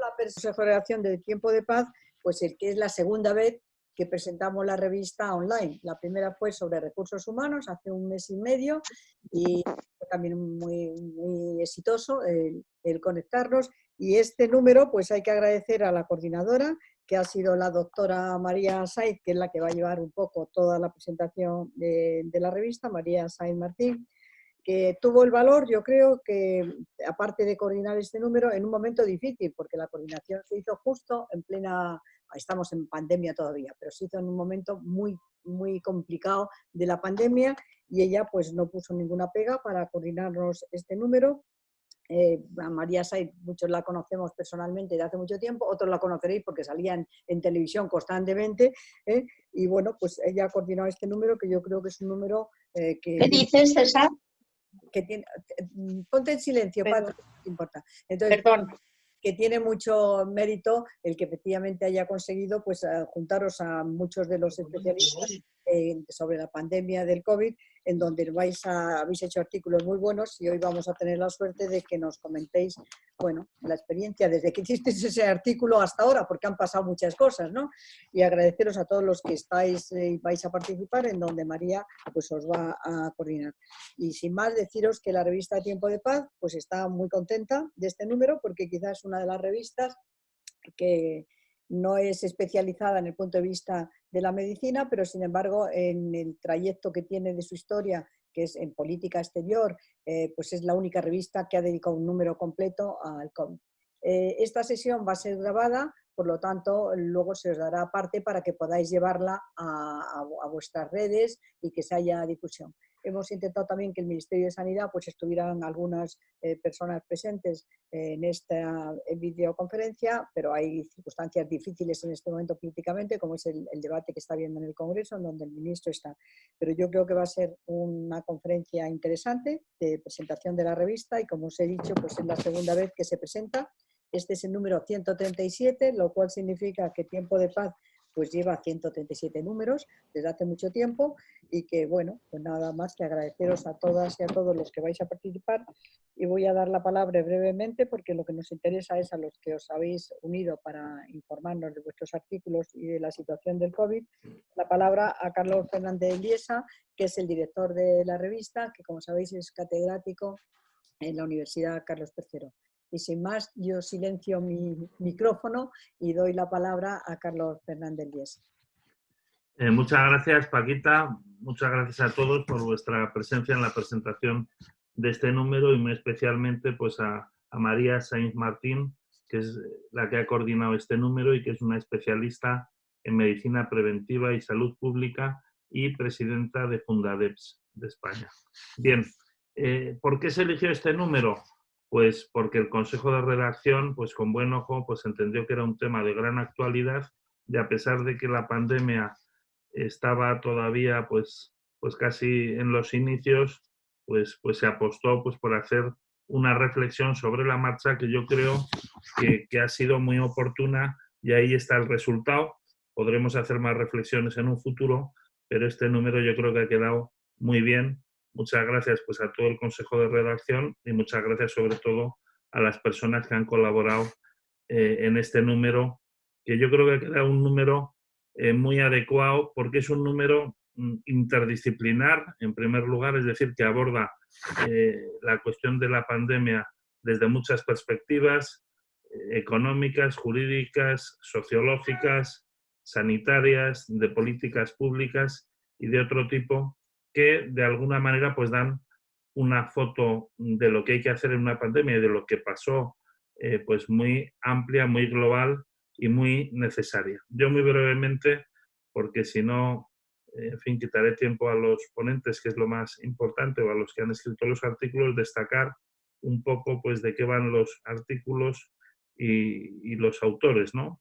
la Consejo de Redacción de Tiempo de Paz, pues el que es la segunda vez que presentamos la revista online. La primera fue sobre recursos humanos hace un mes y medio y fue también muy exitoso el conectarnos. Y este número, pues hay que agradecer a la coordinadora, que ha sido la doctora María Saiz, que es la que va a llevar un poco toda la presentación de la revista, María Saiz Martín, que tuvo el valor, yo creo que, aparte de coordinar este número, en un momento difícil, porque la coordinación se hizo justo en plena, estamos en pandemia todavía, pero se hizo en un momento muy complicado de la pandemia y ella pues no puso ninguna pega para coordinarnos este número. A María Saiz, muchos la conocemos personalmente de hace mucho tiempo, otros la conoceréis porque salían en televisión constantemente, y bueno, pues ella ha coordinado este número que yo creo que es un número que... ¿Qué dices, César? Que tiene, ponte en silencio, Patri, no te importa. Entonces, Perdón. que tiene mucho mérito el que efectivamente haya conseguido pues juntaros a muchos de los especialistas sobre la pandemia del COVID, en donde habéis hecho artículos muy buenos y hoy vamos a tener la suerte de que nos comentéis, bueno, la experiencia desde que hicisteis ese artículo hasta ahora, porque han pasado muchas cosas, ¿no? Y agradeceros a todos los que estáis y vais a participar, en donde María pues os va a coordinar. Y sin más, deciros que la revista Tiempo de Paz pues está muy contenta de este número, porque quizás es una de las revistas que no es especializada en el punto de vista de la medicina, pero sin embargo en el trayecto que tiene de su historia, que es en política exterior, pues es la única revista que ha dedicado un número completo al COVID. Esta sesión va a ser grabada, por lo tanto luego se os dará parte para que podáis llevarla a vuestras redes y que se haya difusión. Hemos intentado también que el Ministerio de Sanidad pues estuvieran algunas personas presentes en esta videoconferencia, pero hay circunstancias difíciles en este momento políticamente, como es el debate que está habiendo en el Congreso, en donde el ministro está. Pero yo creo que va a ser una conferencia interesante de presentación de la revista y, como os he dicho, pues es la segunda vez que se presenta. Este es el número 137, lo cual significa que Tiempo de Paz pues lleva 137 números desde hace mucho tiempo y que, bueno, pues nada más que agradeceros a todas y a todos los que vais a participar, y voy a dar la palabra brevemente porque lo que nos interesa es a los que os habéis unido para informarnos de vuestros artículos y de la situación del COVID, la palabra a Carlos Fernández Liesa, que es el director de la revista, que como sabéis es catedrático en la Universidad Carlos III. Y sin más, yo silencio mi micrófono y doy la palabra a Carlos Fernández Liesa. Muchas gracias, Paquita. Muchas gracias a todos por vuestra presencia en la presentación de este número y muy especialmente pues a María Saiz Martín, que es la que ha coordinado este número y que es una especialista en medicina preventiva y salud pública y presidenta de Fundadeps de España. Bien, ¿por qué se eligió este número? Pues porque el Consejo de Redacción, pues con buen ojo, pues entendió que era un tema de gran actualidad y a pesar de que la pandemia estaba todavía pues casi en los inicios, pues se apostó pues por hacer una reflexión sobre la marcha que yo creo que ha sido muy oportuna y ahí está el resultado. Podremos hacer más reflexiones en un futuro, pero este número yo creo que ha quedado muy bien. Muchas gracias pues a todo el Consejo de Redacción y muchas gracias sobre todo a las personas que han colaborado en este número, que yo creo que ha quedado un número muy adecuado porque es un número interdisciplinar, en primer lugar, es decir, que aborda la cuestión de la pandemia desde muchas perspectivas económicas, jurídicas, sociológicas, sanitarias, de políticas públicas y de otro tipo que de alguna manera pues dan una foto de lo que hay que hacer en una pandemia y de lo que pasó pues muy amplia, muy global y muy necesaria. Yo muy brevemente, porque si no, en fin, quitaré tiempo a los ponentes, que es lo más importante, o a los que han escrito los artículos, destacar un poco pues de qué van los artículos y los autores, ¿no?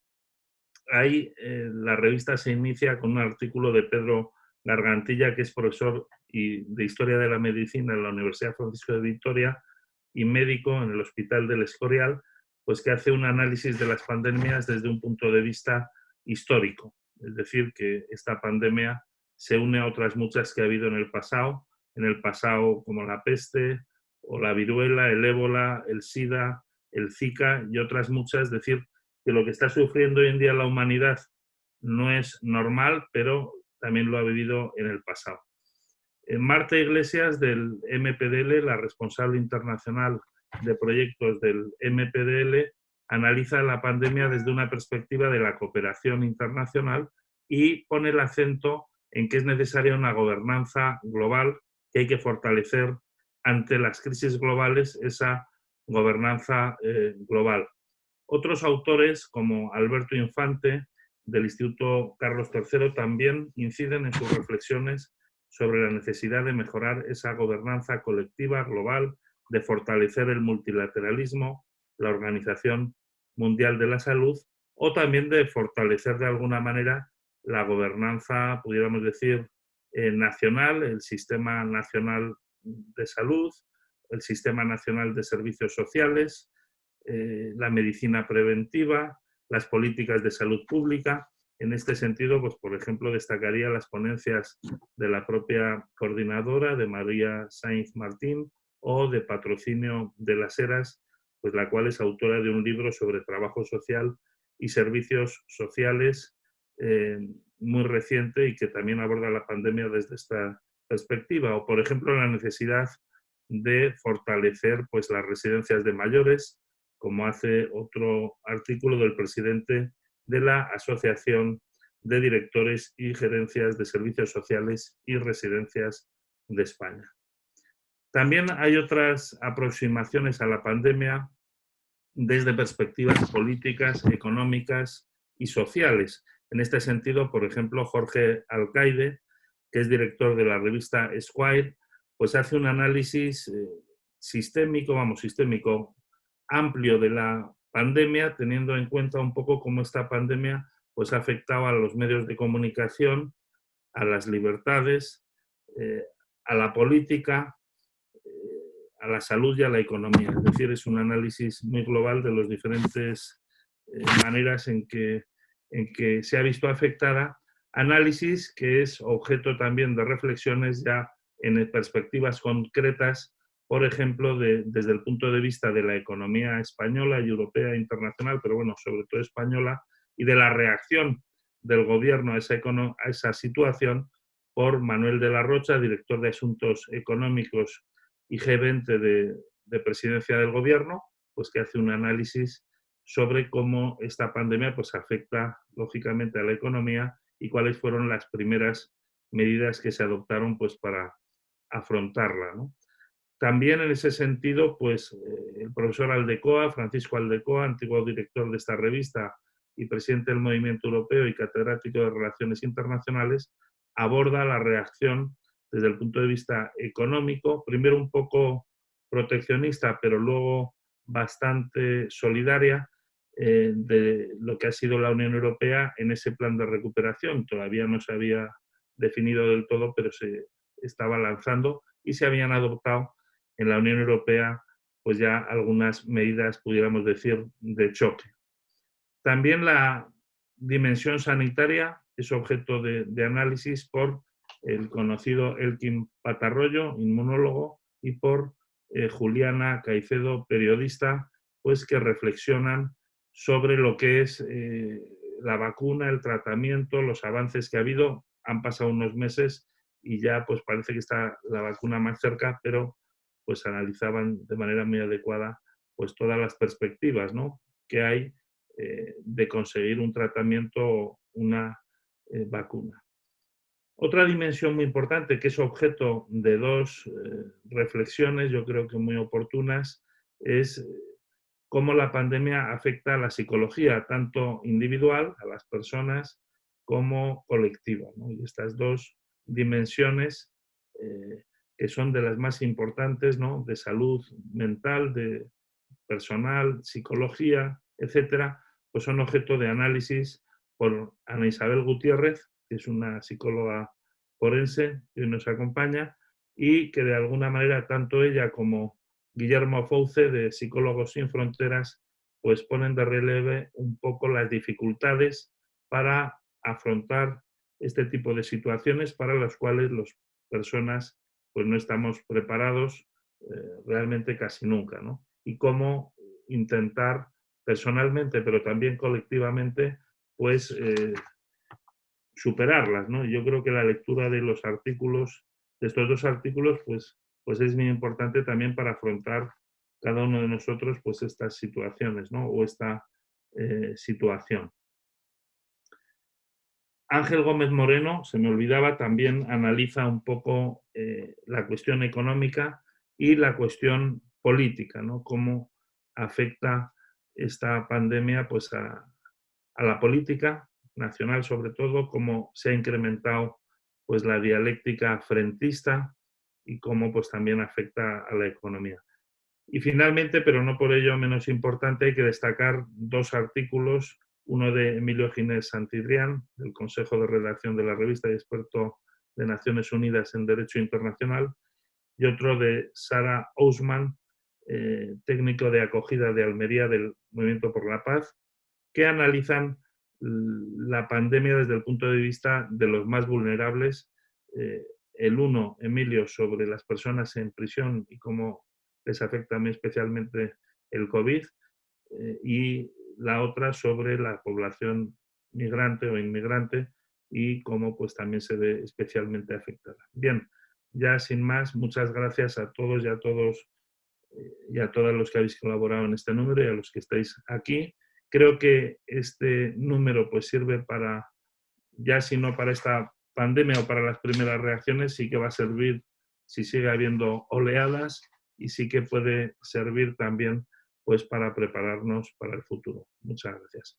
Ahí la revista se inicia con un artículo de Pedro Gargantilla, que es profesor de Historia de la Medicina en la Universidad Francisco de Vitoria y médico en el Hospital del Escorial, pues que hace un análisis de las pandemias desde un punto de vista histórico. Es decir, que esta pandemia se une a otras muchas que ha habido en el pasado como la peste o la viruela, el ébola, el SIDA, el Zika y otras muchas. Es decir, que lo que está sufriendo hoy en día la humanidad no es normal, pero también lo ha vivido en el pasado. Marta Iglesias, del MPDL, la responsable internacional de proyectos del MPDL, analiza la pandemia desde una perspectiva de la cooperación internacional y pone el acento en que es necesaria una gobernanza global, que hay que fortalecer ante las crisis globales esa gobernanza global. Otros autores, como Alberto Infante, del Instituto Carlos III, también inciden en sus reflexiones sobre la necesidad de mejorar esa gobernanza colectiva global, de fortalecer el multilateralismo, la Organización Mundial de la Salud, o también de fortalecer de alguna manera la gobernanza, pudiéramos decir, nacional, el Sistema Nacional de Salud, el Sistema Nacional de Servicios Sociales, la medicina preventiva, las políticas de salud pública. En este sentido, pues, por ejemplo, destacaría las ponencias de la propia coordinadora, de María Sainz Martín, o de Patrocinio de las Heras, pues, la cual es autora de un libro sobre trabajo social y servicios sociales muy reciente y que también aborda la pandemia desde esta perspectiva. O, por ejemplo, la necesidad de fortalecer, pues, las residencias de mayores, como hace otro artículo del presidente de la Asociación de Directores y Gerencias de Servicios Sociales y Residencias de España. También hay otras aproximaciones a la pandemia desde perspectivas políticas, económicas y sociales. En este sentido, por ejemplo, Jorge Alcaide, que es director de la revista Esquire, pues hace un análisis sistémico amplio de la pandemia, teniendo en cuenta un poco cómo esta pandemia pues, ha afectado a los medios de comunicación, a las libertades, a la política, a la salud y a la economía. Es decir, es un análisis muy global de las diferentes maneras en que se ha visto afectada. Análisis que es objeto también de reflexiones ya en perspectivas concretas, por ejemplo, desde el punto de vista de la economía española y europea e internacional, pero bueno, sobre todo española, y de la reacción del gobierno a esa situación por Manuel de la Rocha, director de Asuntos Económicos y G20 de Presidencia del Gobierno, pues que hace un análisis sobre cómo esta pandemia pues, afecta lógicamente a la economía y cuáles fueron las primeras medidas que se adoptaron pues, para afrontarla, ¿no? También en ese sentido, pues el profesor Aldecoa, Francisco Aldecoa, antiguo director de esta revista y presidente del Movimiento Europeo y catedrático de Relaciones Internacionales, aborda la reacción desde el punto de vista económico, primero un poco proteccionista, pero luego bastante solidaria, de lo que ha sido la Unión Europea en ese plan de recuperación. Todavía no se había definido del todo, pero se estaba lanzando y se habían adoptado en la Unión Europea pues ya algunas medidas, pudiéramos decir, de choque. También la dimensión sanitaria es objeto de análisis por el conocido Elkin Patarroyo, inmunólogo, y por Juliana Caicedo, periodista, pues que reflexionan sobre lo que es la vacuna, el tratamiento, los avances que ha habido. Han pasado unos meses y ya pues parece que está la vacuna más cerca, pero pues analizaban de manera muy adecuada pues todas las perspectivas, ¿no?, que hay de conseguir un tratamiento o una vacuna. Otra dimensión muy importante, que es objeto de dos reflexiones, yo creo que muy oportunas, es cómo la pandemia afecta a la psicología, tanto individual, a las personas, como colectiva, ¿no? Y estas dos dimensiones, que son de las más importantes, ¿no?, de salud mental, de personal, psicología, etcétera, pues son objeto de análisis por Ana Isabel Gutiérrez, que es una psicóloga forense que hoy nos acompaña, y que de alguna manera tanto ella como Guillermo Fauce, de Psicólogos Sin Fronteras, pues ponen de relieve un poco las dificultades para afrontar este tipo de situaciones para las cuales las personas pues no estamos preparados realmente casi nunca, ¿no? Y cómo intentar personalmente, pero también colectivamente, pues superarlas, ¿no? Yo creo que la lectura de los artículos, de estos dos artículos, pues es muy importante también para afrontar cada uno de nosotros pues estas situaciones, ¿no? O esta situación. Ángel Gómez Moreno, se me olvidaba, también analiza un poco la cuestión económica y la cuestión política, ¿no? Cómo afecta esta pandemia pues a la política nacional, sobre todo, cómo se ha incrementado pues la dialéctica frentista y cómo pues también afecta a la economía. Y finalmente, pero no por ello menos importante, hay que destacar dos artículos, uno de Emilio Ginés Santidrián, del Consejo de Redacción de la revista y experto de Naciones Unidas en Derecho Internacional, y otro de Sara Ousman, técnico de acogida de Almería del Movimiento por la Paz, que analizan la pandemia desde el punto de vista de los más vulnerables. El uno, Emilio, sobre las personas en prisión y cómo les afecta a mí especialmente el COVID, y la otra sobre la población migrante o inmigrante y cómo pues también se ve especialmente afectada. Bien, ya sin más, muchas gracias a todos y a todos y a todos los que habéis colaborado en este número y a los que estáis aquí. Creo que este número pues sirve para, ya si no para esta pandemia o para las primeras reacciones, sí que va a servir si sigue habiendo oleadas y sí que puede servir también pues para prepararnos para el futuro. Muchas gracias.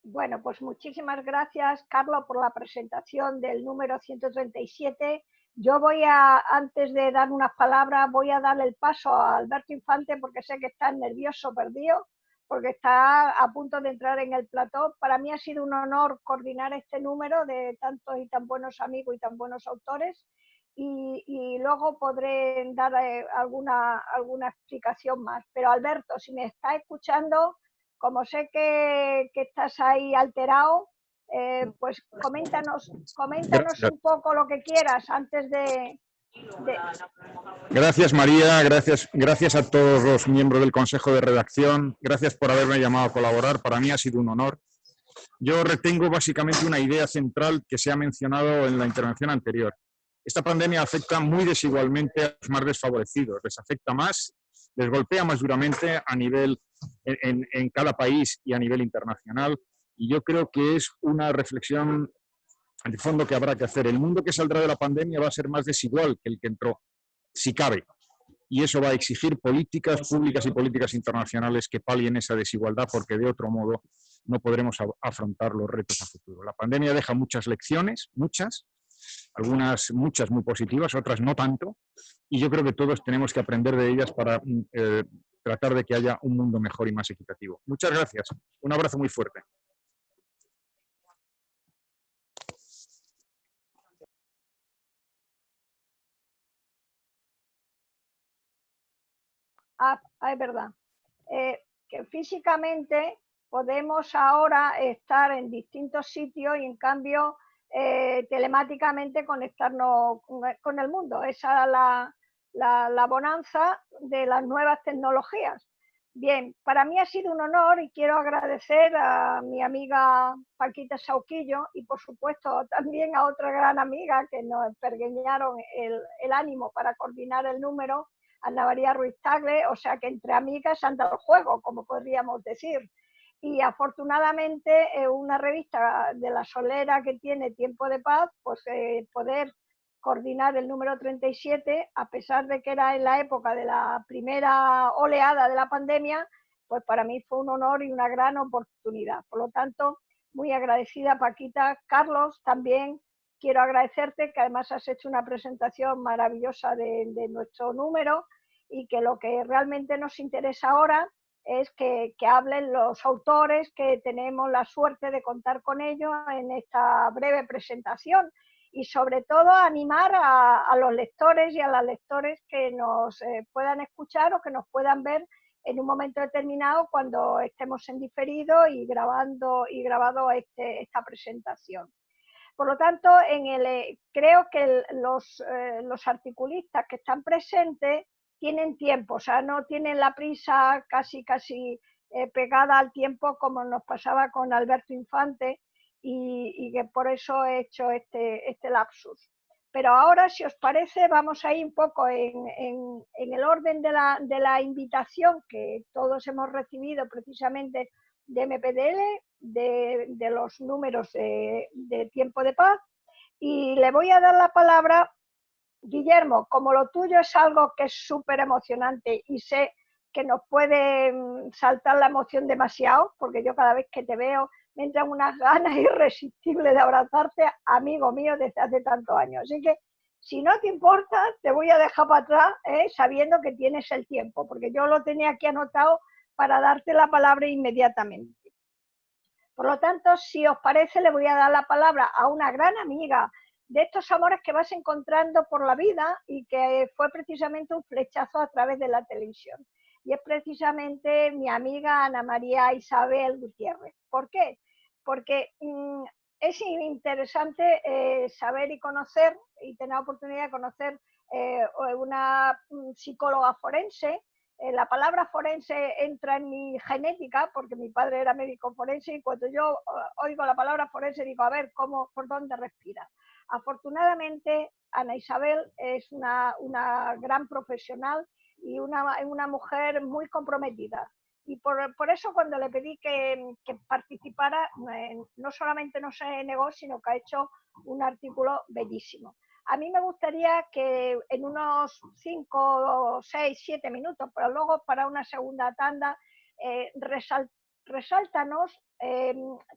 Bueno, pues muchísimas gracias, Carlos, por la presentación del número 137. Yo antes de dar unas palabras, voy a darle el paso a Alberto Infante porque sé que está nervioso, perdido, porque está a punto de entrar en el plató. Para mí ha sido un honor coordinar este número de tantos y tan buenos amigos y tan buenos autores. Y luego podré dar alguna explicación más. Pero Alberto, si me está escuchando, como sé que estás ahí alterado, pues coméntanos un poco lo que quieras antes de... Gracias, María, gracias a todos los miembros del Consejo de Redacción, gracias por haberme llamado a colaborar, para mí ha sido un honor. Yo retengo básicamente una idea central que se ha mencionado en la intervención anterior. Esta pandemia afecta muy desigualmente a los más desfavorecidos, les afecta más, les golpea más duramente a nivel en cada país y a nivel internacional, y yo creo que es una reflexión de fondo que habrá que hacer. El mundo que saldrá de la pandemia va a ser más desigual que el que entró, si cabe, y eso va a exigir políticas públicas y políticas internacionales que palien esa desigualdad, porque de otro modo no podremos afrontar los retos a futuro. La pandemia deja muchas lecciones, muchas muy positivas, otras no tanto, y yo creo que todos tenemos que aprender de ellas para tratar de que haya un mundo mejor y más equitativo. Muchas gracias. Un abrazo muy fuerte. Es verdad. Que físicamente podemos ahora estar en distintos sitios y en cambio telemáticamente conectarnos con el mundo. Esa es la bonanza de las nuevas tecnologías. Bien, para mí ha sido un honor y quiero agradecer a mi amiga Paquita Sauquillo y por supuesto también a otra gran amiga que nos pergueñaron el ánimo para coordinar el número, Ana María Ruiz Tagle, o sea que entre amigas han dado el juego, como podríamos decir. Y afortunadamente una revista de la Solera que tiene Tiempo de Paz, pues poder coordinar el número 37, a pesar de que era en la época de la primera oleada de la pandemia, pues para mí fue un honor y una gran oportunidad. Por lo tanto, muy agradecida, Paquita. Carlos, también quiero agradecerte que además has hecho una presentación maravillosa de nuestro número y que lo que realmente nos interesa ahora es que hablen los autores, que tenemos la suerte de contar con ellos en esta breve presentación y sobre todo animar a los lectores y a las lectores que nos puedan escuchar o que nos puedan ver en un momento determinado cuando estemos en diferido y grabado esta presentación. Por lo tanto, creo que los articulistas que están presentes tienen tiempo, o sea, no tienen la prisa casi pegada al tiempo como nos pasaba con Alberto Infante y que por eso he hecho este lapsus. Pero ahora, si os parece, vamos a ir un poco en el orden de la invitación que todos hemos recibido precisamente de MPDL, de los números de Tiempo de Paz, y le voy a dar la palabra, Guillermo, como lo tuyo es algo que es súper emocionante y sé que nos puede saltar la emoción demasiado, porque yo cada vez que te veo me entran unas ganas irresistibles de abrazarte, amigo mío, desde hace tantos años. Así que, si no te importa, te voy a dejar para atrás, sabiendo que tienes el tiempo, porque yo lo tenía aquí anotado para darte la palabra inmediatamente. Por lo tanto, si os parece, le voy a dar la palabra a una gran amiga de estos amores que vas encontrando por la vida y que fue precisamente un flechazo a través de la televisión. Y es precisamente mi amiga Ana María Isabel Gutiérrez. ¿Por qué? Porque es interesante saber y conocer, y tener la oportunidad de conocer una psicóloga forense. La palabra forense entra en mi genética, porque mi padre era médico forense, y cuando yo oigo la palabra forense digo, a ver, ¿por dónde respira? Afortunadamente, Ana Isabel es una gran profesional y una mujer muy comprometida. Y por eso cuando le pedí que participara, no solamente no se negó, sino que ha hecho un artículo bellísimo. A mí me gustaría que en unos 5, 6, 7 minutos, pero luego para una segunda tanda, resáltanos,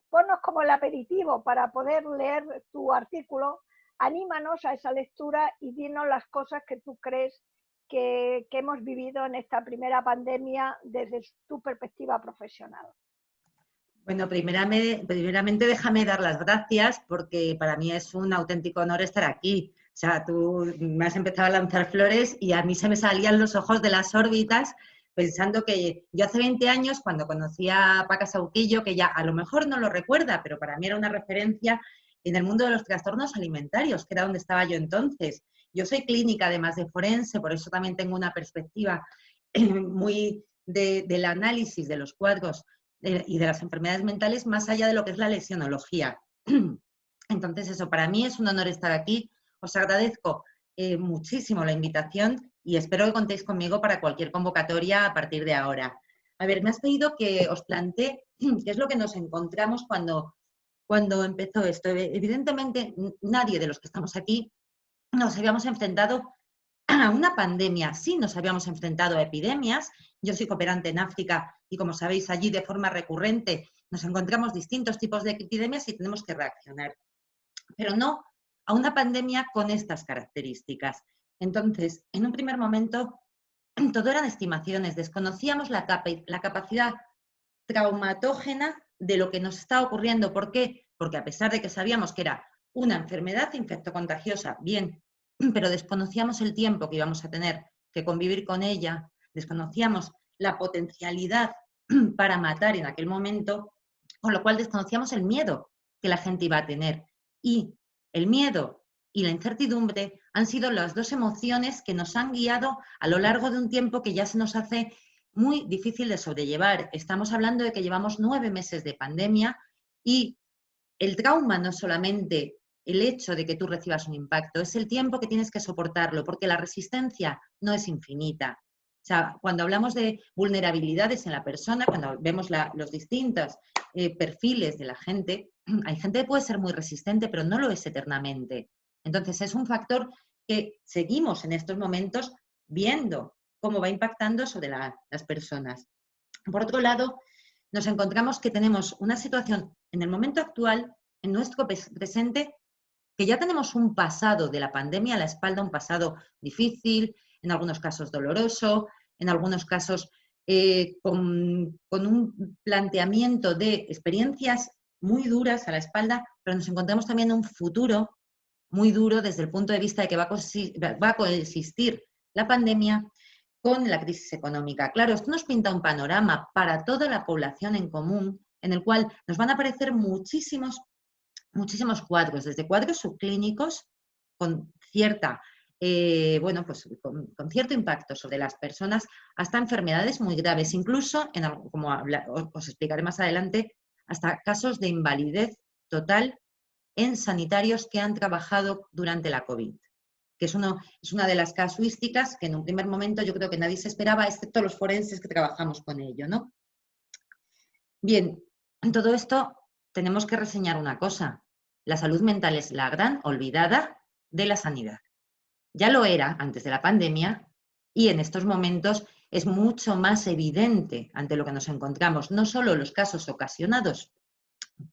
ponnos como el aperitivo para poder leer tu artículo, anímanos a esa lectura y dinos las cosas que tú crees que hemos vivido en esta primera pandemia desde tu perspectiva profesional. Bueno, primeramente déjame dar las gracias porque para mí es un auténtico honor estar aquí. O sea, tú me has empezado a lanzar flores y a mí se me salían los ojos de las órbitas pensando que yo hace 20 años, cuando conocí a Paca Sauquillo, que ya a lo mejor no lo recuerda, pero para mí era una referencia en el mundo de los trastornos alimentarios, que era donde estaba yo entonces. Yo soy clínica, además de forense, por eso también tengo una perspectiva muy del análisis de los cuadros y de las enfermedades mentales más allá de lo que es la lesionología. Entonces eso, para mí es un honor estar aquí. Os agradezco muchísimo la invitación y espero que contéis conmigo para cualquier convocatoria a partir de ahora. A ver, me has pedido que os plantee qué es lo que nos encontramos cuando empezó esto. Evidentemente, nadie de los que estamos aquí nos habíamos enfrentado a una pandemia. Sí, nos habíamos enfrentado a epidemias. Yo soy cooperante en África y, como sabéis, allí de forma recurrente nos encontramos distintos tipos de epidemias y tenemos que reaccionar. Pero no a una pandemia con estas características. Entonces, en un primer momento, todo eran estimaciones. Desconocíamos la capacidad traumatógena de lo que nos está ocurriendo. ¿Por qué? Porque a pesar de que sabíamos que era una enfermedad infectocontagiosa, bien, pero desconocíamos el tiempo que íbamos a tener que convivir con ella, desconocíamos la potencialidad para matar en aquel momento, con lo cual desconocíamos el miedo que la gente iba a tener. Y el miedo y la incertidumbre han sido las dos emociones que nos han guiado a lo largo de un tiempo que ya se nos hace muy difícil de sobrellevar. Estamos hablando de que llevamos 9 meses de pandemia y el trauma no es solamente el hecho de que tú recibas un impacto, es el tiempo que tienes que soportarlo, porque la resistencia no es infinita. O sea, cuando hablamos de vulnerabilidades en la persona, cuando vemos los distintos perfiles de la gente, hay gente que puede ser muy resistente, pero no lo es eternamente. Entonces, es un factor que seguimos en estos momentos viendo cómo va impactando sobre las personas. Por otro lado, nos encontramos que tenemos una situación en el momento actual, en nuestro presente, que ya tenemos un pasado de la pandemia a la espalda, un pasado difícil, en algunos casos doloroso, en algunos casos con un planteamiento de experiencias muy duras a la espalda, pero nos encontramos también un futuro muy duro desde el punto de vista de que va a coexistir la pandemia con la crisis económica. Claro, esto nos pinta un panorama para toda la población en común, en el cual nos van a aparecer muchísimos cuadros, desde cuadros subclínicos con cierta bueno, pues con cierto impacto sobre las personas, hasta enfermedades muy graves, incluso, como os explicaré más adelante, hasta casos de invalidez total en sanitarios que han trabajado durante la COVID, que es una de las casuísticas que en un primer momento yo creo que nadie se esperaba, excepto los forenses que trabajamos con ello, ¿no? Bien, en todo esto tenemos que reseñar una cosa. La salud mental es la gran olvidada de la sanidad. Ya lo era antes de la pandemia y en estos momentos es mucho más evidente ante lo que nos encontramos, no solo los casos ocasionados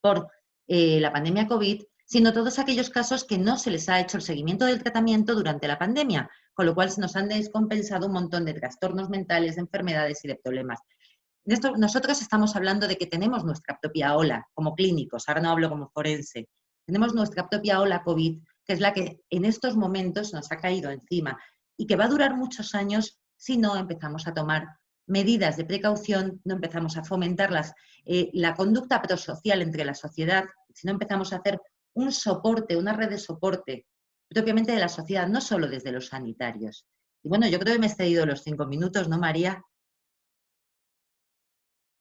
por la pandemia COVID, sino todos aquellos casos que no se les ha hecho el seguimiento del tratamiento durante la pandemia, con lo cual se nos han descompensado un montón de trastornos mentales, de enfermedades y de problemas. Nosotros estamos hablando de que tenemos nuestra propia ola como clínicos, ahora no hablo como forense, tenemos nuestra propia ola COVID, que es la que en estos momentos nos ha caído encima y que va a durar muchos años si no empezamos a tomar medidas de precaución, no empezamos a fomentar la conducta prosocial entre la sociedad, si no empezamos a hacer un soporte, una red de soporte propiamente de la sociedad, no solo desde los sanitarios. Y bueno, yo creo que me he excedido los 5 minutos, ¿no, María?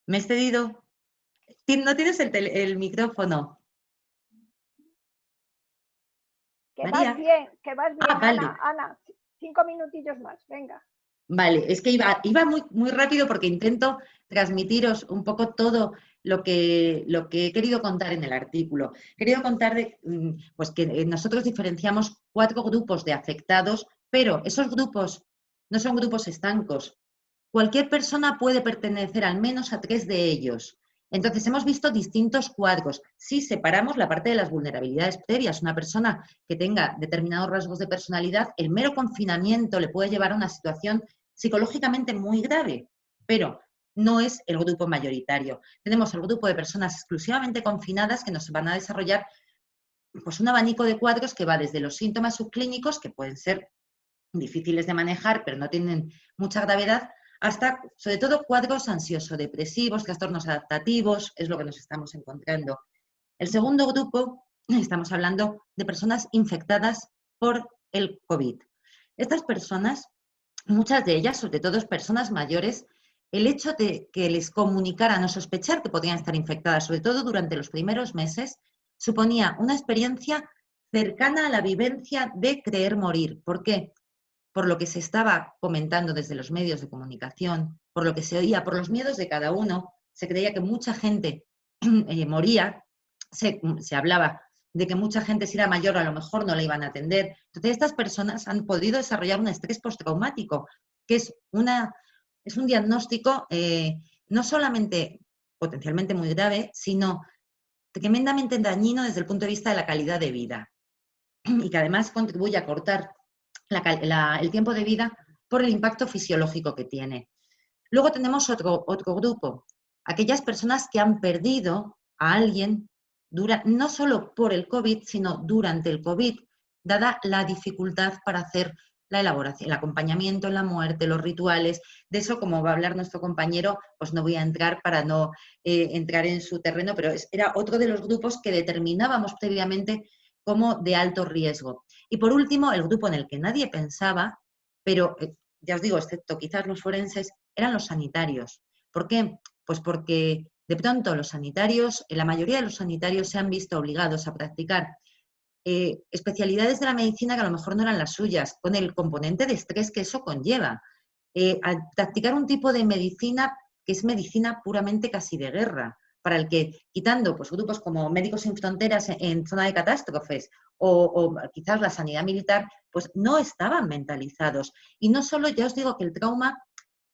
¿Me he excedido? ¿No tienes el micrófono? Que María. vas bien, Vale. Ana, 5 minutillos más, venga. Vale, es que iba muy rápido porque intento transmitiros un poco todo lo que he querido contar en el artículo. He querido contar pues que nosotros diferenciamos 4 grupos de afectados, pero esos grupos no son grupos estancos. Cualquier persona puede pertenecer al menos a 3 de ellos. Entonces, hemos visto distintos cuadros. Si separamos la parte de las vulnerabilidades previas, una persona que tenga determinados rasgos de personalidad, el mero confinamiento le puede llevar a una situación psicológicamente muy grave, pero no es el grupo mayoritario. Tenemos el grupo de personas exclusivamente confinadas que nos van a desarrollar pues, un abanico de cuadros que va desde los síntomas subclínicos, que pueden ser difíciles de manejar, pero no tienen mucha gravedad, hasta, sobre todo, cuadros ansioso-depresivos, trastornos adaptativos, es lo que nos estamos encontrando. El segundo grupo, estamos hablando de personas infectadas por el COVID. Estas personas, muchas de ellas, sobre todo personas mayores, el hecho de que les comunicaran o sospechar que podían estar infectadas, sobre todo durante los primeros meses, suponía una experiencia cercana a la vivencia de creer morir. ¿Por qué? Por lo que se estaba comentando desde los medios de comunicación, por lo que se oía, por los miedos de cada uno, se creía que mucha gente moría, se hablaba de que mucha gente si era mayor a lo mejor no la iban a atender. Entonces estas personas han podido desarrollar un estrés postraumático, que es un diagnóstico no solamente potencialmente muy grave, sino tremendamente dañino desde el punto de vista de la calidad de vida y que además contribuye a cortar el tiempo de vida por el impacto fisiológico que tiene. Luego tenemos otro grupo, aquellas personas que han perdido a alguien no solo por el COVID, sino durante el COVID, dada la dificultad para hacer la elaboración, el acompañamiento en la muerte, los rituales. De eso, como va a hablar nuestro compañero, pues no voy a entrar para no entrar en su terreno, pero era otro de los grupos que determinábamos previamente como de alto riesgo. Y por último, el grupo en el que nadie pensaba, pero ya os digo, excepto quizás los forenses, eran los sanitarios. ¿Por qué? Pues porque de pronto los sanitarios, la mayoría de los sanitarios se han visto obligados a practicar especialidades de la medicina que a lo mejor no eran las suyas, con el componente de estrés que eso conlleva. A practicar un tipo de medicina que es medicina puramente casi de guerra, para el que, quitando pues, grupos como Médicos Sin Fronteras en zona de catástrofes o quizás la sanidad militar, pues no estaban mentalizados. Y no solo, ya os digo que el trauma,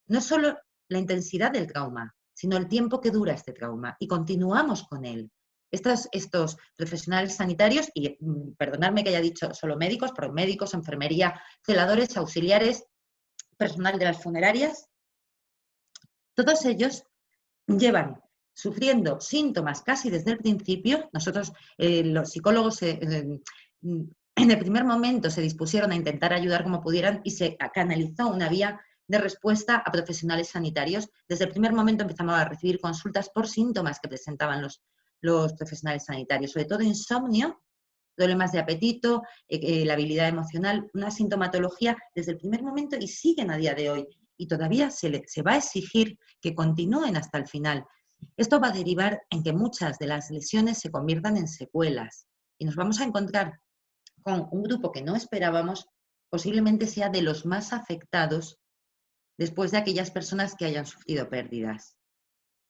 no es solo la intensidad del trauma, sino el tiempo que dura este trauma. Y continuamos con él. Estos profesionales sanitarios, y perdonadme que haya dicho solo médicos, pero médicos, enfermería, celadores, auxiliares, personal de las funerarias, todos ellos llevan sufriendo síntomas casi desde el principio. Nosotros, los psicólogos, en el primer momento se dispusieron a intentar ayudar como pudieran y se canalizó una vía de respuesta a profesionales sanitarios. Desde el primer momento empezamos a recibir consultas por síntomas que presentaban los profesionales sanitarios, sobre todo insomnio problemas de apetito, la habilidad emocional, una sintomatología desde el primer momento y siguen a día de hoy. Y todavía se va a exigir que continúen hasta el final. Esto va a derivar en que muchas de las lesiones se conviertan en secuelas y nos vamos a encontrar con un grupo que no esperábamos, posiblemente sea de los más afectados después de aquellas personas que hayan sufrido pérdidas.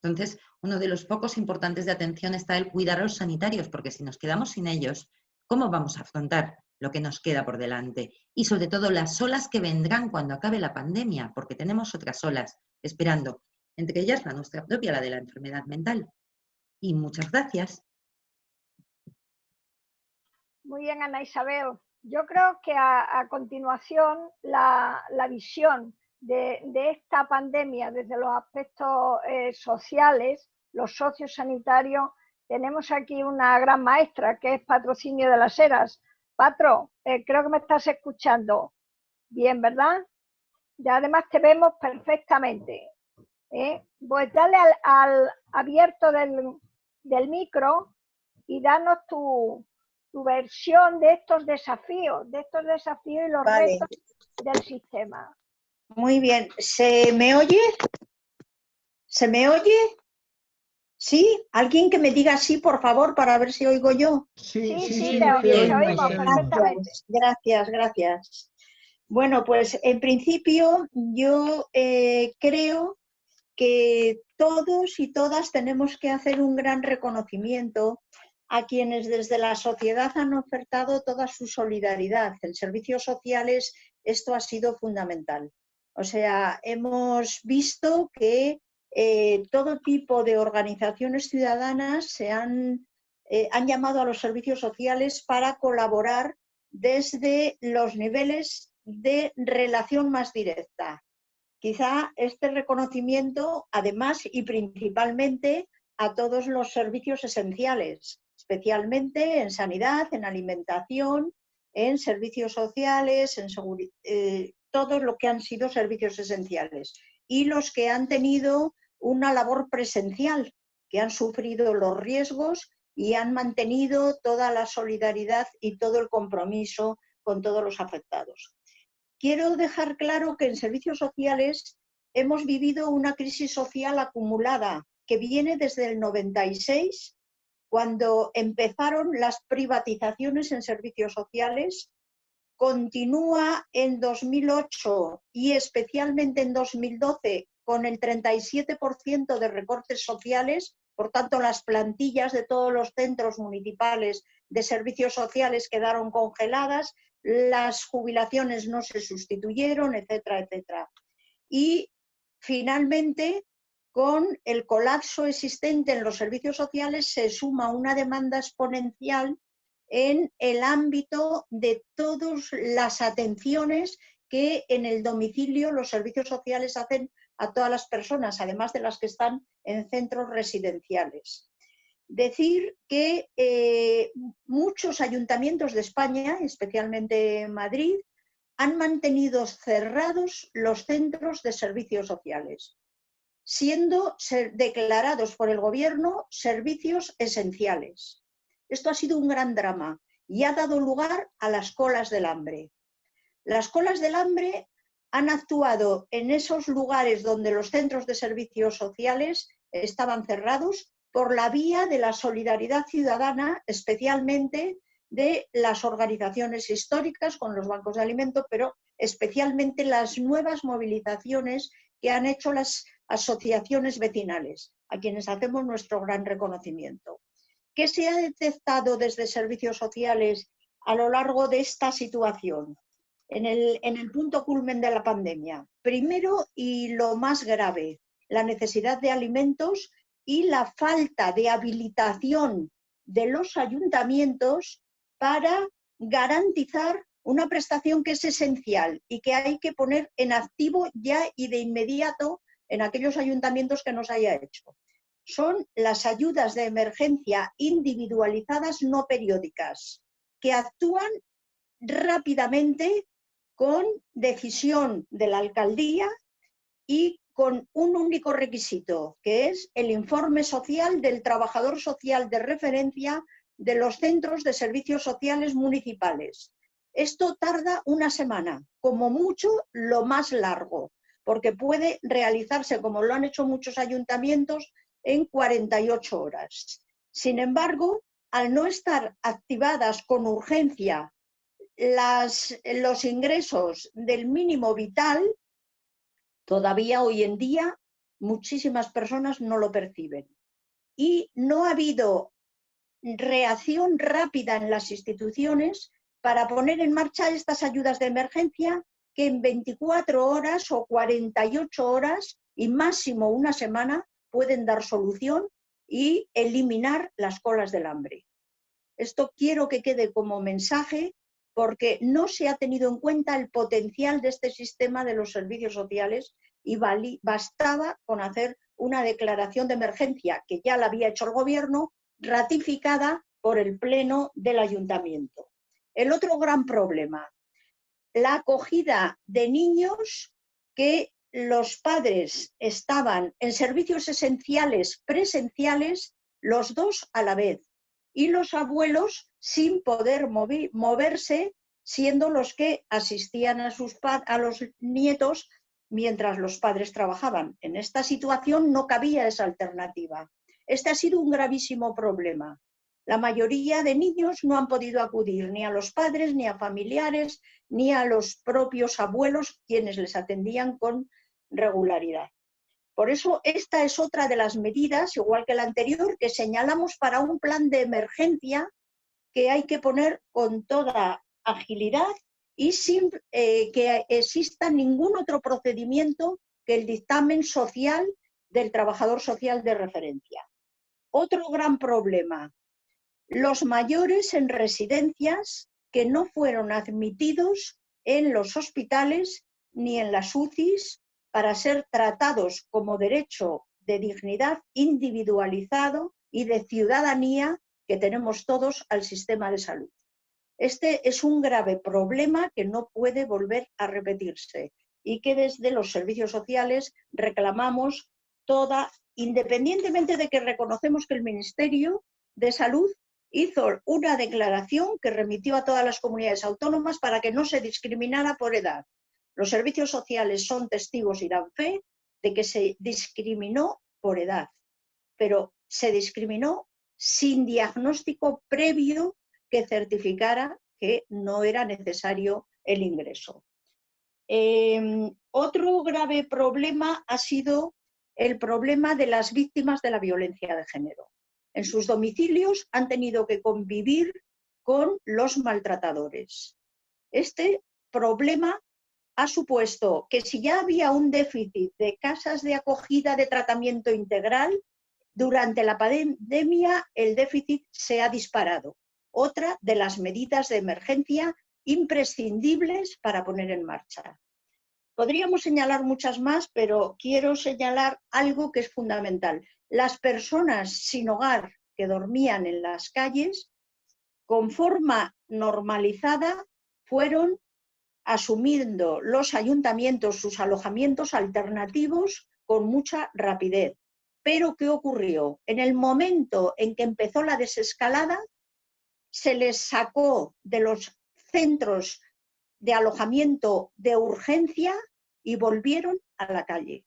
Entonces, uno de los focos importantes de atención está el cuidar a los sanitarios, porque si nos quedamos sin ellos, ¿cómo vamos a afrontar lo que nos queda por delante? Y sobre todo las olas que vendrán cuando acabe la pandemia, porque tenemos otras olas esperando, entre ellas la nuestra propia, la de la enfermedad mental. Y muchas gracias. Muy bien, Ana Isabel. Yo creo que a continuación la visión de esta pandemia desde los aspectos sociales, los sociosanitarios, tenemos aquí una gran maestra que es Patrocinio de las Heras. Patro, creo que me estás escuchando bien, ¿verdad? Y además te vemos perfectamente. Pues dale al abierto del micro y danos tu versión de estos desafíos y los retos del sistema. Muy bien. ¿Se me oye? ¿Se me oye? ¿Sí? ¿Alguien que me diga sí, por favor, para ver si oigo yo? Sí, te oímos perfectamente. Gracias. Bueno, pues en principio yo creo que todos y todas tenemos que hacer un gran reconocimiento a quienes desde la sociedad han ofertado toda su solidaridad. En servicios sociales esto ha sido fundamental. O sea, hemos visto que todo tipo de organizaciones ciudadanas han llamado a los servicios sociales para colaborar desde los niveles de relación más directa. Quizá este reconocimiento, además y principalmente, a todos los servicios esenciales, especialmente en sanidad, en alimentación, en servicios sociales, en todo lo que han sido servicios esenciales. Y los que han tenido una labor presencial, que han sufrido los riesgos y han mantenido toda la solidaridad y todo el compromiso con todos los afectados. Quiero dejar claro que en servicios sociales hemos vivido una crisis social acumulada que viene desde el 96, cuando empezaron las privatizaciones en servicios sociales, continúa en 2008 y especialmente en 2012 con el 37% de recortes sociales, por tanto las plantillas de todos los centros municipales de servicios sociales quedaron congeladas, las jubilaciones no se sustituyeron, etcétera, etcétera. Y finalmente, con el colapso existente en los servicios sociales, se suma una demanda exponencial en el ámbito de todas las atenciones que en el domicilio los servicios sociales hacen a todas las personas, además de las que están en centros residenciales. Decir que muchos ayuntamientos de España, especialmente Madrid, han mantenido cerrados los centros de servicios sociales, siendo declarados por el gobierno servicios esenciales. Esto ha sido un gran drama y ha dado lugar a las colas del hambre. Las colas del hambre han actuado en esos lugares donde los centros de servicios sociales estaban cerrados por la vía de la solidaridad ciudadana, especialmente de las organizaciones históricas con los bancos de alimentos, pero especialmente las nuevas movilizaciones que han hecho las asociaciones vecinales, a quienes hacemos nuestro gran reconocimiento. ¿Qué se ha detectado desde servicios sociales a lo largo de esta situación? En el punto culmen de la pandemia. Primero, y lo más grave, la necesidad de alimentos y la falta de habilitación de los ayuntamientos para garantizar una prestación que es esencial y que hay que poner en activo ya y de inmediato en aquellos ayuntamientos que no se haya hecho. Son las ayudas de emergencia individualizadas no periódicas, que actúan rápidamente con decisión de la alcaldía y con un único requisito, que es el informe social del trabajador social de referencia de los centros de servicios sociales municipales. Esto tarda una semana, como mucho lo más largo, porque puede realizarse, como lo han hecho muchos ayuntamientos, en 48 horas. Sin embargo, al no estar activadas con urgencia los ingresos del mínimo vital, todavía hoy en día muchísimas personas no lo perciben. Y no ha habido reacción rápida en las instituciones para poner en marcha estas ayudas de emergencia que en 24 horas o 48 horas y máximo una semana pueden dar solución y eliminar las colas del hambre. Esto quiero que quede como mensaje porque no se ha tenido en cuenta el potencial de este sistema de los servicios sociales y bastaba con hacer una declaración de emergencia que ya la había hecho el gobierno, ratificada por el Pleno del Ayuntamiento. El otro gran problema, la acogida de niños que los padres estaban en servicios esenciales presenciales, los dos a la vez, y los abuelos sin poder moverse, siendo los que asistían a los nietos mientras los padres trabajaban. En esta situación no cabía esa alternativa. Este ha sido un gravísimo problema. La mayoría de niños no han podido acudir ni a los padres, ni a familiares, ni a los propios abuelos, quienes les atendían con regularidad. Por eso esta es otra de las medidas, igual que la anterior, que señalamos para un plan de emergencia que hay que poner con toda agilidad y sin que exista ningún otro procedimiento que el dictamen social del trabajador social de referencia. Otro gran problema, los mayores en residencias que no fueron admitidos en los hospitales ni en las UCIs para ser tratados como derecho de dignidad individualizado y de ciudadanía que tenemos todos al sistema de salud. Este es un grave problema que no puede volver a repetirse y que desde los servicios sociales reclamamos independientemente de que reconocemos que el Ministerio de Salud hizo una declaración que remitió a todas las comunidades autónomas para que no se discriminara por edad. Los servicios sociales son testigos y dan fe de que se discriminó por edad, pero se discriminó sin diagnóstico previo que certificara que no era necesario el ingreso. Otro grave problema ha sido el problema de las víctimas de la violencia de género. En sus domicilios han tenido que convivir con los maltratadores. Este problema ha supuesto que si ya había un déficit de casas de acogida de tratamiento integral, durante la pandemia el déficit se ha disparado. Otra de las medidas de emergencia imprescindibles para poner en marcha. Podríamos señalar muchas más, pero quiero señalar algo que es fundamental. Las personas sin hogar que dormían en las calles, con forma normalizada, fueron asumiendo los ayuntamientos sus alojamientos alternativos con mucha rapidez. Pero ¿qué ocurrió? En el momento en que empezó la desescalada, se les sacó de los centros de alojamiento de urgencia y volvieron a la calle.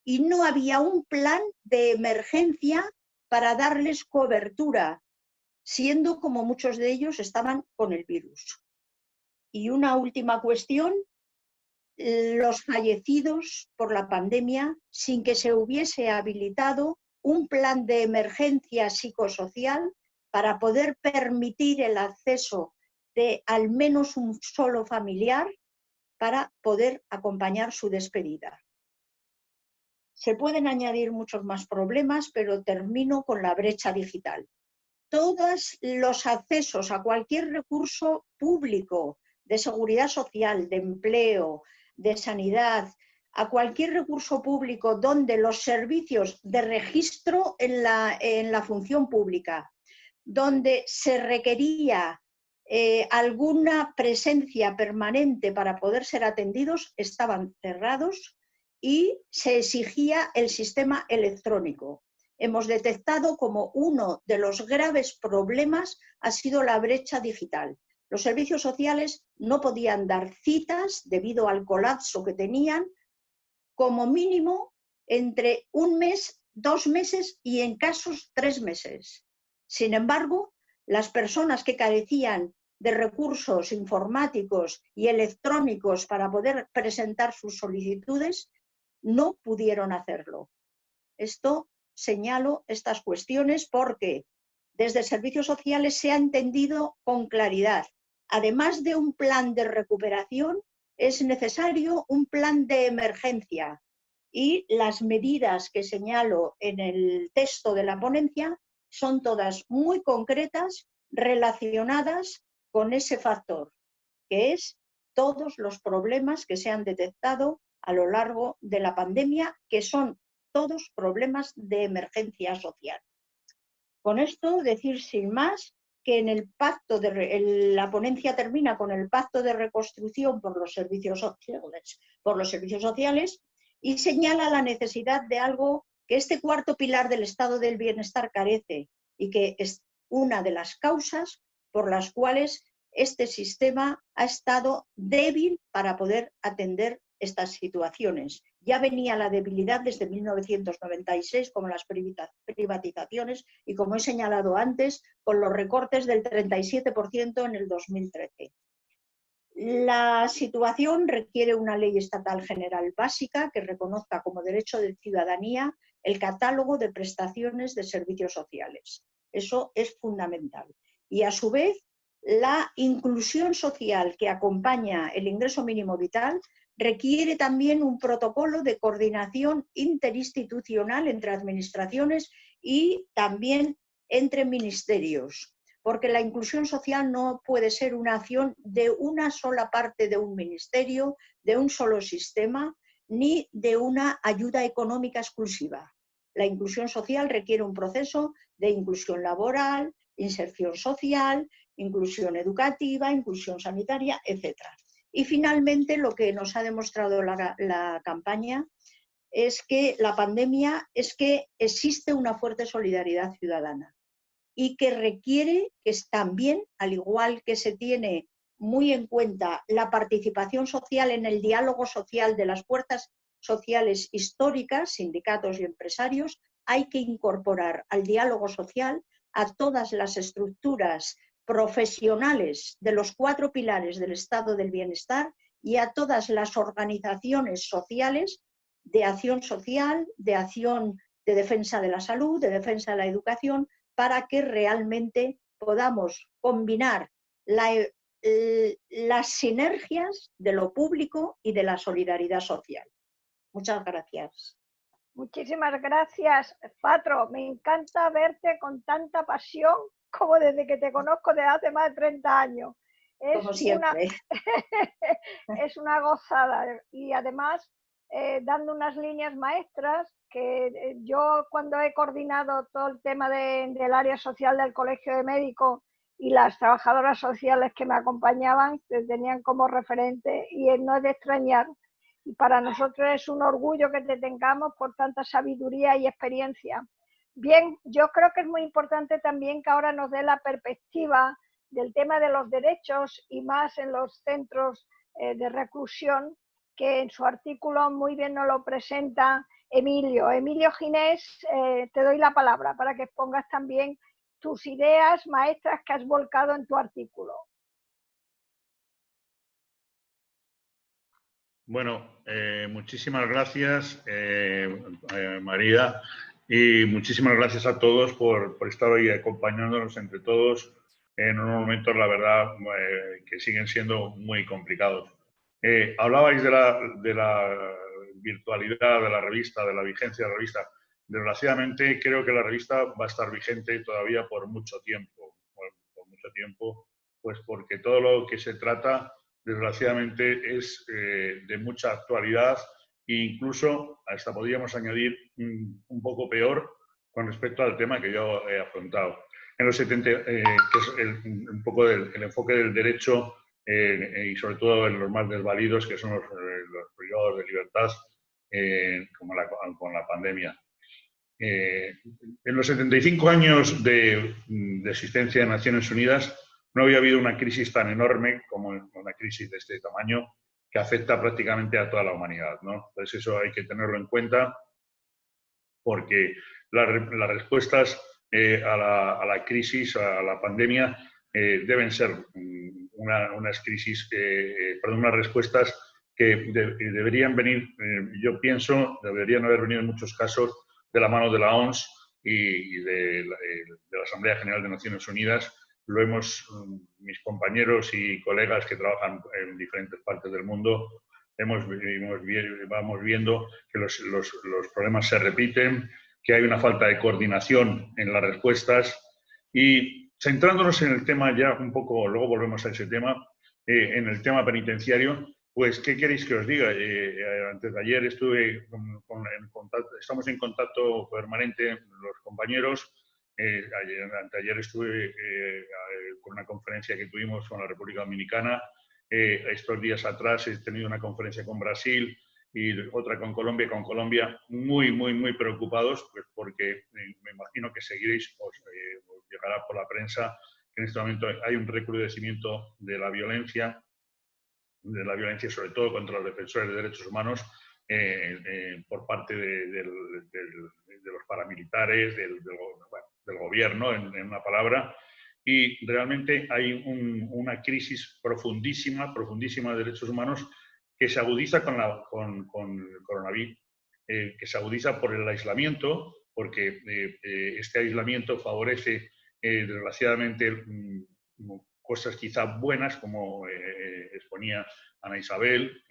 Y no había un plan de emergencia para darles cobertura, siendo como muchos de ellos estaban con el virus. Y una última cuestión, los fallecidos por la pandemia sin que se hubiese habilitado un plan de emergencia psicosocial para poder permitir el acceso de al menos un solo familiar para poder acompañar su despedida. Se pueden añadir muchos más problemas, pero termino con la brecha digital. Todos los accesos a cualquier recurso público de seguridad social, de empleo, de sanidad, a cualquier recurso público donde los servicios de registro en la función pública, donde se requería alguna presencia permanente para poder ser atendidos, estaban cerrados y se exigía el sistema electrónico. hemos detectado como uno de los graves problemas ha sido la brecha digital. Los servicios sociales no podían dar citas debido al colapso que tenían, como mínimo entre un mes, 2 meses y en casos 3 meses. Sin embargo, las personas que carecían de recursos informáticos y electrónicos para poder presentar sus solicitudes no pudieron hacerlo. Esto señalo estas cuestiones porque desde Servicios Sociales se ha entendido con claridad. Además de un plan de recuperación, es necesario un plan de emergencia y las medidas que señalo en el texto de la ponencia son todas muy concretas, relacionadas con ese factor, que es todos los problemas que se han detectado a lo largo de la pandemia, que son todos problemas de emergencia social. Con esto, decir sin más que en el pacto la ponencia termina con el pacto de reconstrucción por los servicios sociales y señala la necesidad de algo que este cuarto pilar del estado del bienestar carece y que es una de las causas por las cuales este sistema ha estado débil para poder atender estas situaciones. Ya venía la debilidad desde 1996 con las privatizaciones y, como he señalado antes, con los recortes del 37% en el 2013. La situación requiere una ley estatal general básica que reconozca como derecho de ciudadanía el catálogo de prestaciones de servicios sociales. Eso es fundamental. Y a su vez, la inclusión social que acompaña el ingreso mínimo vital requiere también un protocolo de coordinación interinstitucional entre administraciones y también entre ministerios, porque la inclusión social no puede ser una acción de una sola parte de un ministerio, de un solo sistema, ni de una ayuda económica exclusiva. La inclusión social requiere un proceso de inclusión laboral, inserción social, inclusión educativa, inclusión sanitaria, etc. Y finalmente, lo que nos ha demostrado la campaña es que la pandemia es que existe una fuerte solidaridad ciudadana y que requiere que también, al igual que se tiene muy en cuenta la participación social en el diálogo social de las fuerzas sociales históricas, sindicatos y empresarios, hay que incorporar al diálogo social a todas las estructuras profesionales de los 4 pilares del estado del bienestar y a todas las organizaciones sociales de acción social, de acción de defensa de la salud, de defensa de la educación, para que realmente podamos combinar las sinergias de lo público y de la solidaridad social. Muchas gracias. Muchísimas gracias, Patro. Me encanta verte con tanta pasión como desde que te conozco desde hace más de 30 años. Como siempre. Es una gozada y además dando unas líneas maestras que yo, cuando he coordinado todo el tema del área social del Colegio de Médicos y las trabajadoras sociales que me acompañaban, te tenían como referente y no es de extrañar. Y para nosotros es un orgullo que te tengamos por tanta sabiduría y experiencia. Bien, yo creo que es muy importante también que ahora nos dé la perspectiva del tema de los derechos y más en los centros de reclusión, que en su artículo muy bien nos lo presenta Emilio. Emilio Ginés, te doy la palabra para que expongas también tus ideas maestras que has volcado en tu artículo. Bueno, muchísimas gracias, María, y muchísimas gracias a todos por estar hoy acompañándonos entre todos en unos momentos, la verdad, que siguen siendo muy complicados. Hablabais de la virtualidad de la revista, de la vigencia de la revista. Desgraciadamente, creo que la revista va a estar vigente todavía por mucho tiempo, pues porque todo lo que se trata, desgraciadamente, es de mucha actualidad e incluso hasta podríamos añadir un poco peor con respecto al tema que yo he afrontado. En los 70, que es un poco el enfoque del derecho y sobre todo en los más desvalidos, que son los privados de libertad con la pandemia. en los 75 años de existencia de Naciones Unidas no había habido una crisis tan enorme como una crisis de este tamaño que afecta prácticamente a toda la humanidad, ¿no? Entonces eso hay que tenerlo en cuenta porque las respuestas a la crisis, a la pandemia, deben ser unas crisis, unas respuestas que deberían venir, yo pienso, deberían haber venido en muchos casos de la mano de la OMS y de la Asamblea General de Naciones Unidas. Lo hemos, mis compañeros y colegas que trabajan en diferentes partes del mundo, vamos viendo que los problemas se repiten, que hay una falta de coordinación en las respuestas. Y centrándonos en el tema ya un poco, luego volvemos a ese tema, en el tema penitenciario, pues, ¿qué queréis que os diga? Antes de ayer estuve en contacto, estamos en contacto permanente los compañeros. Anteayer estuve con una conferencia que tuvimos con la República Dominicana. Estos días atrás he tenido una conferencia con Brasil y otra con Colombia, muy preocupados, pues porque me imagino que seguiréis, os llegará por la prensa, que en este momento hay un recrudecimiento de la violencia sobre todo contra los defensores de derechos humanos por parte de los paramilitares, del gobierno, en una palabra. Y realmente hay una crisis profundísima de derechos humanos que se agudiza con el coronavirus, que se agudiza por el aislamiento, porque este aislamiento favorece, desgraciadamente, cosas quizá buenas, como exponía Ana Isabel,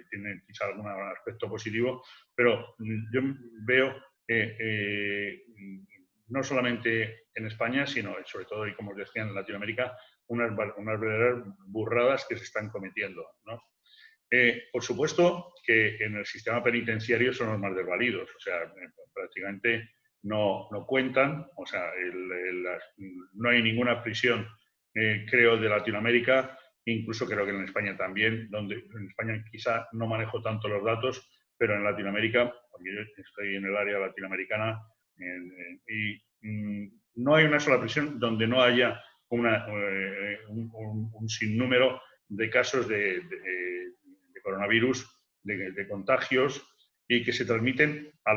tiene quizá algún aspecto positivo, pero yo veo no solamente en España, sino sobre todo, y como os decía, en Latinoamérica, unas verdaderas burradas que se están cometiendo, ¿no? Por supuesto que en el sistema penitenciario son los más desvalidos, o sea, prácticamente no cuentan, o sea, no hay ninguna prisión, creo, de Latinoamérica, incluso creo que en España también, donde en España quizá no manejo tanto los datos, pero en Latinoamérica, porque yo estoy en el área latinoamericana, y no hay una sola prisión donde no haya un sinnúmero de casos de coronavirus, de contagios, y que se transmiten a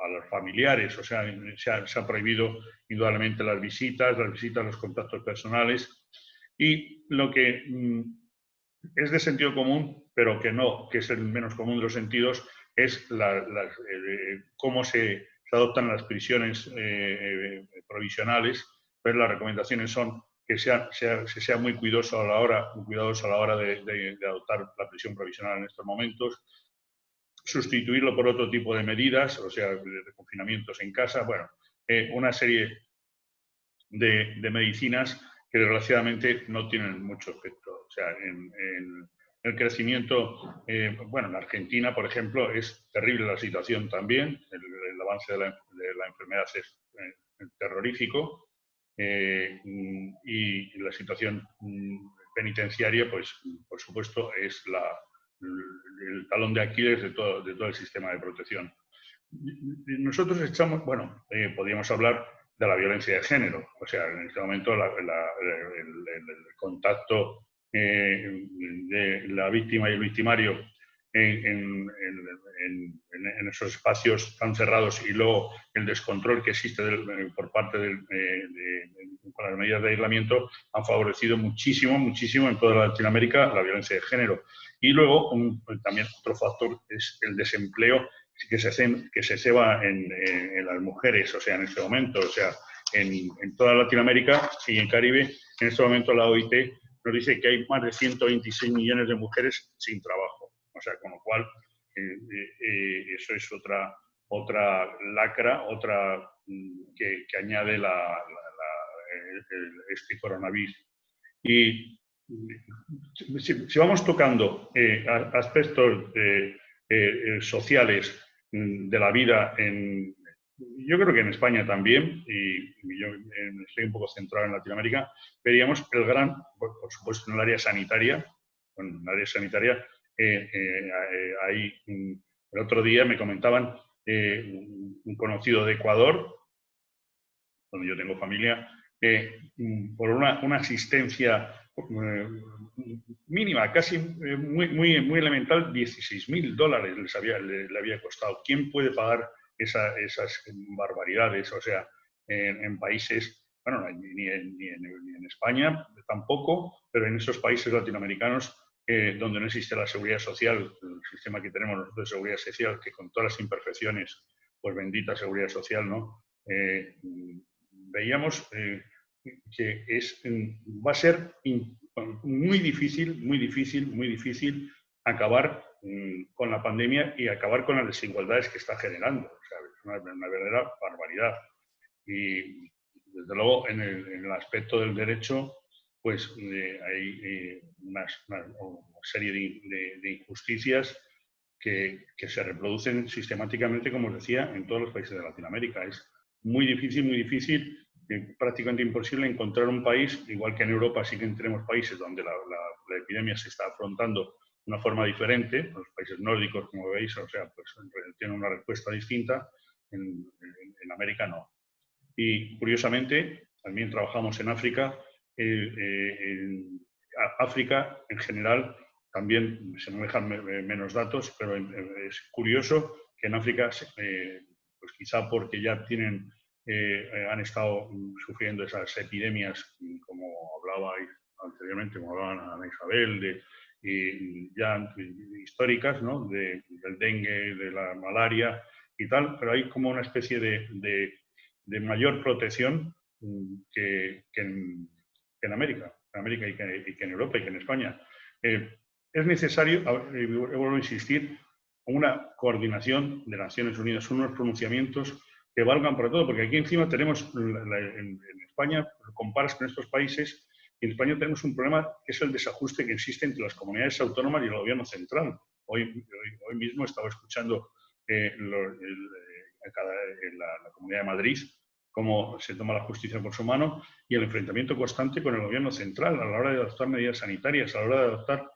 los familiares. O sea, se ha prohibido indudablemente las visitas, los contactos personales, y lo que es de sentido común, pero que es el menos común de los sentidos, es cómo se adoptan las prisiones provisionales. Pues las recomendaciones son que se sea muy cuidadoso a la hora de adoptar la prisión provisional en estos momentos, sustituirlo por otro tipo de medidas, o sea, de confinamientos en casa, bueno, una serie de medicinas que desgraciadamente no tienen mucho efecto. O sea, en el crecimiento, bueno, en Argentina, por ejemplo, es terrible la situación también, el avance de la enfermedad es terrorífico, y la situación penitenciaria, pues, por supuesto, es el talón de Aquiles de todo el sistema de protección. Nosotros echamos, bueno, podríamos hablar de la violencia de género, o sea, en este momento el contacto de la víctima y el victimario en esos espacios tan cerrados, y luego el descontrol que existe por parte con las medidas de aislamiento, han favorecido muchísimo en toda Latinoamérica la violencia de género. Y luego también otro factor es el desempleo que se ceba en las mujeres, o sea, en este momento, o sea, en toda Latinoamérica y en Caribe. En este momento la OIT nos dice que hay más de 126 millones de mujeres sin trabajo, o sea, con lo cual eso es otra lacra, que añade este coronavirus. Y si vamos tocando aspectos sociales de la vida, yo creo que en España también, y yo estoy un poco centrado en Latinoamérica, veríamos por supuesto, en el área sanitaria. Bueno, en el área sanitaria, el otro día me comentaban un conocido de Ecuador, donde yo tengo familia, por una asistencia mínima, casi muy elemental, $16.000 le había costado. ¿Quién puede pagar esas barbaridades? O sea, en países, bueno, ni en España tampoco, pero en esos países latinoamericanos donde no existe la seguridad social, el sistema que tenemos nosotros de seguridad social, que con todas las imperfecciones, pues bendita seguridad social, ¿no? Veíamos que va a ser muy difícil acabar con la pandemia y acabar con las desigualdades que está generando. O sea, es una verdadera barbaridad. Y desde luego en el aspecto del derecho, pues hay una serie de injusticias que se reproducen sistemáticamente, como os decía, en todos los países de Latinoamérica. Es muy difícil, prácticamente imposible encontrar un país, igual que en Europa sí que tenemos países donde la epidemia se está afrontando de una forma diferente. Los países nórdicos, como veis, o sea, pues tienen una respuesta distinta. En América no. Y curiosamente, también trabajamos en África. África, en general, también se manejan menos datos, pero es curioso que en África, pues quizá porque ya han estado sufriendo esas epidemias, como hablaba anteriormente, como hablaba Ana Isabel, ya históricas, ¿no? del dengue, de la malaria y tal, pero hay como una especie de mayor protección que en América y que en Europa y que en España. Es necesario, vuelvo a insistir, una coordinación de Naciones Unidas, unos pronunciamientos que valgan para todo, porque aquí encima tenemos, en España, comparas con estos países, y en España tenemos un problema que es el desajuste que existe entre las comunidades autónomas y el gobierno central. Hoy mismo estaba escuchando la Comunidad de Madrid, cómo se toma la justicia por su mano y el enfrentamiento constante con el gobierno central a la hora de adoptar medidas sanitarias, a la hora de adoptar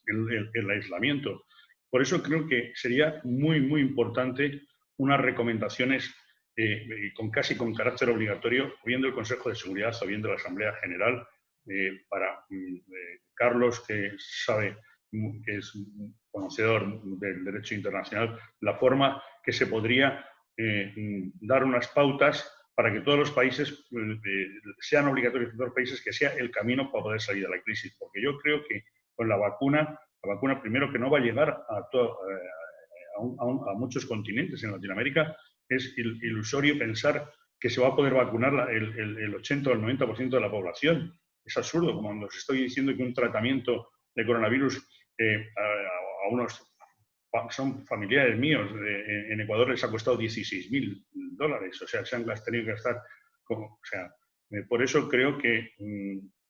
el aislamiento. Por eso creo que sería muy importante unas recomendaciones casi con carácter obligatorio, o bien del Consejo de Seguridad o bien de la Asamblea General, para Carlos, que sabe, que es conocedor del derecho internacional, la forma que se podría dar unas pautas para que todos los países sean obligatorios en todos los países, que sea el camino para poder salir de la crisis. Porque yo creo que con la vacuna primero que no va a llegar a muchos continentes. En Latinoamérica es ilusorio pensar que se va a poder vacunar el 80 o el 90% de la población. Es absurdo, como nos estoy diciendo que un tratamiento de coronavirus a unos son familiares míos en Ecuador les ha costado $16.000, o sea, se han tenido que gastar por eso creo que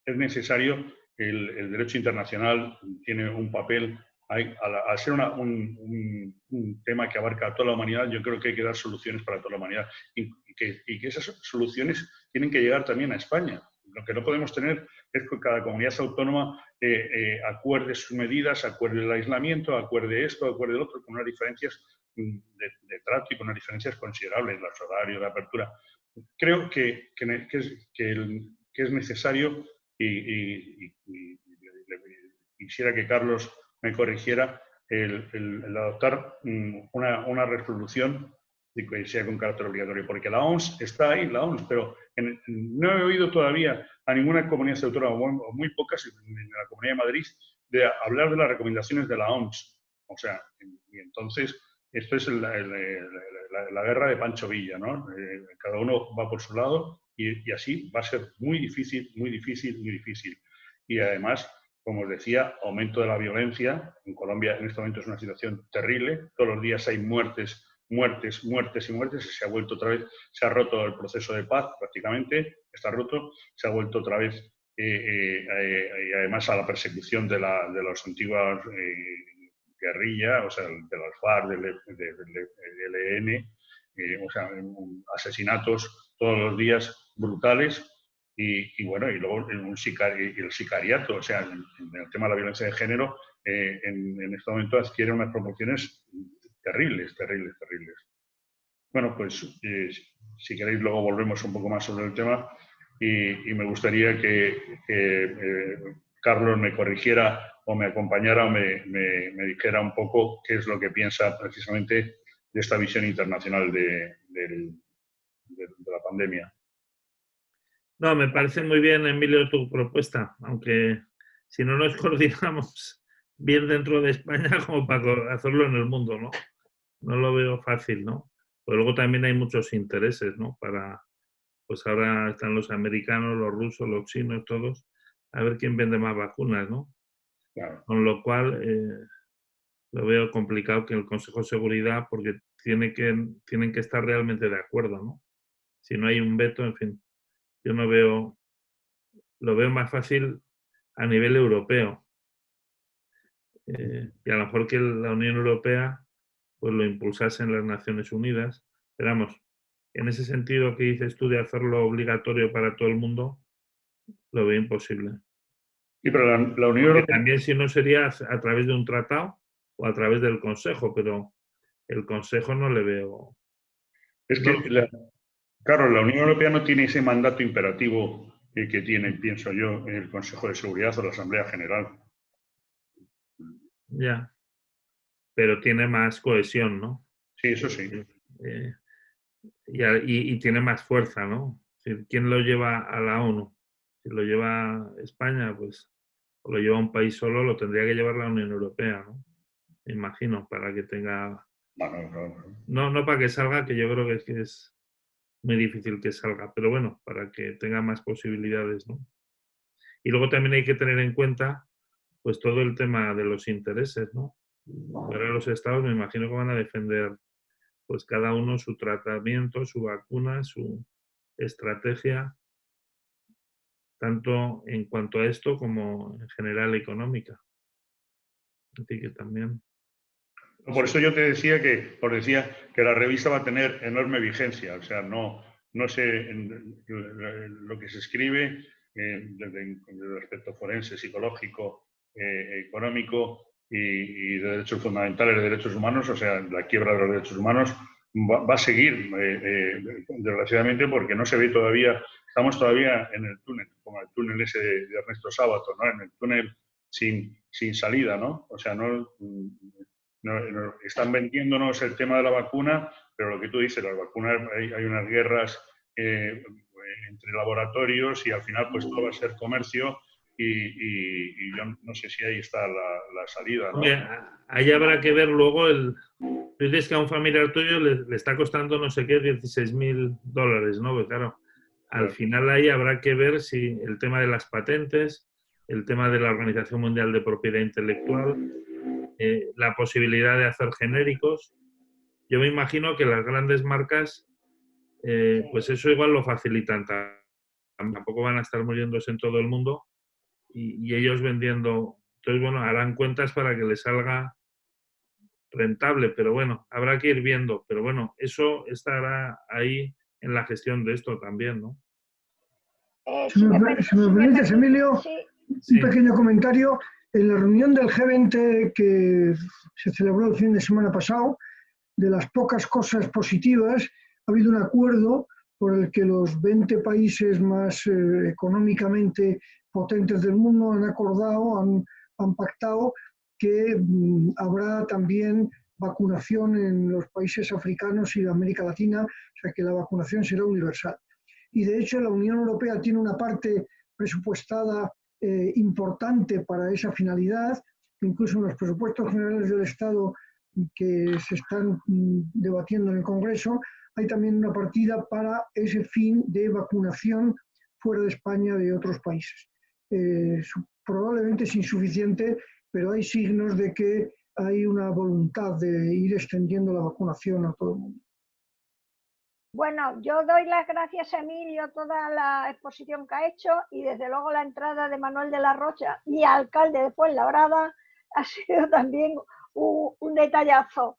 es necesario el derecho internacional. Tiene un papel, al ser un tema que abarca a toda la humanidad, yo creo que hay que dar soluciones para toda la humanidad y que esas soluciones tienen que llegar también a España. Lo que no podemos tener es que cada comunidad autónoma acuerde sus medidas, acuerde el aislamiento, acuerde esto, acuerde el otro, con unas diferencias de trato y con unas diferencias considerables, los horarios de apertura. Creo que es necesario y quisiera que Carlos me corrigiera el adoptar una resolución que sea con carácter obligatorio, porque la OMS está ahí, pero no he oído todavía a ninguna comunidad autónoma, o muy pocas, en la Comunidad de Madrid, de hablar de las recomendaciones de la OMS. O sea, y entonces esto es la guerra de Pancho Villa, ¿no? Cada uno va por su lado y así va a ser muy difícil. Y además, como os decía, aumento de la violencia. En Colombia en este momento es una situación terrible. Todos los días hay muertes. Se ha vuelto otra vez, se ha roto el proceso de paz prácticamente, está roto, se ha vuelto otra vez y además a la persecución de las antiguas guerrillas, o sea, de las FARC, del ELN, o sea, asesinatos todos los días brutales y bueno, y luego el sicariato, o sea, en el tema de la violencia de género, en este momento adquiere unas proporciones terribles. Bueno, pues si queréis luego volvemos un poco más sobre el tema y me gustaría que Carlos me corrigiera o me acompañara o me dijera un poco qué es lo que piensa precisamente de esta visión internacional de la pandemia. No, me parece muy bien, Emilio, tu propuesta, aunque si no nos coordinamos bien dentro de España como para hacerlo en el mundo, ¿no? No lo veo fácil, ¿no? Pero luego también hay muchos intereses, ¿no? Pues ahora están los americanos, los rusos, los chinos, todos, a ver quién vende más vacunas, ¿no? Claro. Con lo cual, lo veo complicado que el Consejo de Seguridad, porque tienen que estar realmente de acuerdo, ¿no? Si no hay un veto, en fin, yo no veo, lo veo más fácil a nivel europeo. Y a lo mejor que la Unión Europea pues lo impulsase en las Naciones Unidas. Pero vamos, en ese sentido que dices tú de hacerlo obligatorio para todo el mundo, lo veo imposible. Sí, pero la Unión Europea... También si no sería a través de un tratado o a través del Consejo, pero el Consejo no le veo... Es que, claro, la Unión Europea no tiene ese mandato imperativo que tiene, pienso yo, el Consejo de Seguridad o la Asamblea General. Ya, pero tiene más cohesión, ¿no? Sí, eso sí. Y tiene más fuerza, ¿no? ¿Quién lo lleva a la ONU? Si lo lleva España, pues, o lo lleva un país solo, lo tendría que llevar la Unión Europea, ¿no? Me imagino, para que tenga... No para que salga, que yo creo que es muy difícil que salga, pero bueno, para que tenga más posibilidades, ¿no? Y luego también hay que tener en cuenta, pues, todo el tema de los intereses, ¿no? Ahora los estados me imagino que van a defender, pues, cada uno su tratamiento, su vacuna, su estrategia, tanto en cuanto a esto como en general económica. Así que también... Por eso yo te decía que la revista va a tener enorme vigencia. O sea, no sé lo que se escribe desde el aspecto forense, psicológico, económico y de derechos fundamentales, de derechos humanos, o sea, la quiebra de los derechos humanos va a seguir, desgraciadamente, porque no se ve todavía, estamos todavía en el túnel, como el túnel ese de Ernesto Sábato, ¿no? En el túnel sin salida, ¿no? O sea, no, están vendiéndonos el tema de la vacuna, pero lo que tú dices, las vacunas, hay unas guerras entre laboratorios y al final pues todo va a ser comercio y yo no sé si ahí está la salida, ¿no? Ahí habrá que ver luego tú dices que a un familiar tuyo le está costando no sé qué, $16.000, ¿no? Porque claro, al final ahí habrá que ver si el tema de las patentes, el tema de la Organización Mundial de Propiedad Intelectual, la posibilidad de hacer genéricos. Yo me imagino que las grandes marcas, pues eso igual lo facilitan. Tampoco van a estar muriéndose en todo el mundo y ellos vendiendo. Entonces, bueno, harán cuentas para que les salga rentable, pero bueno, habrá que ir viendo. Pero bueno, eso estará ahí en la gestión de esto también, ¿no? Si me permites, Emilio, un pequeño comentario. En la reunión del G20 que se celebró el fin de semana pasado, de las pocas cosas positivas, ha habido un acuerdo por el que los 20 países más económicamente potentes del mundo han acordado, han pactado que habrá también vacunación en los países africanos y de América Latina, o sea que la vacunación será universal. Y de hecho la Unión Europea tiene una parte presupuestada importante para esa finalidad, incluso en los presupuestos generales del Estado que se están debatiendo en el Congreso, hay también una partida para ese fin de vacunación fuera de España de otros países. Probablemente es insuficiente, pero hay signos de que hay una voluntad de ir extendiendo la vacunación a todo el mundo. Bueno, yo doy las gracias a Emilio toda la exposición que ha hecho y desde luego la entrada de Manuel de la Rocha, mi alcalde de Fuenlabrada, ha sido también un detallazo.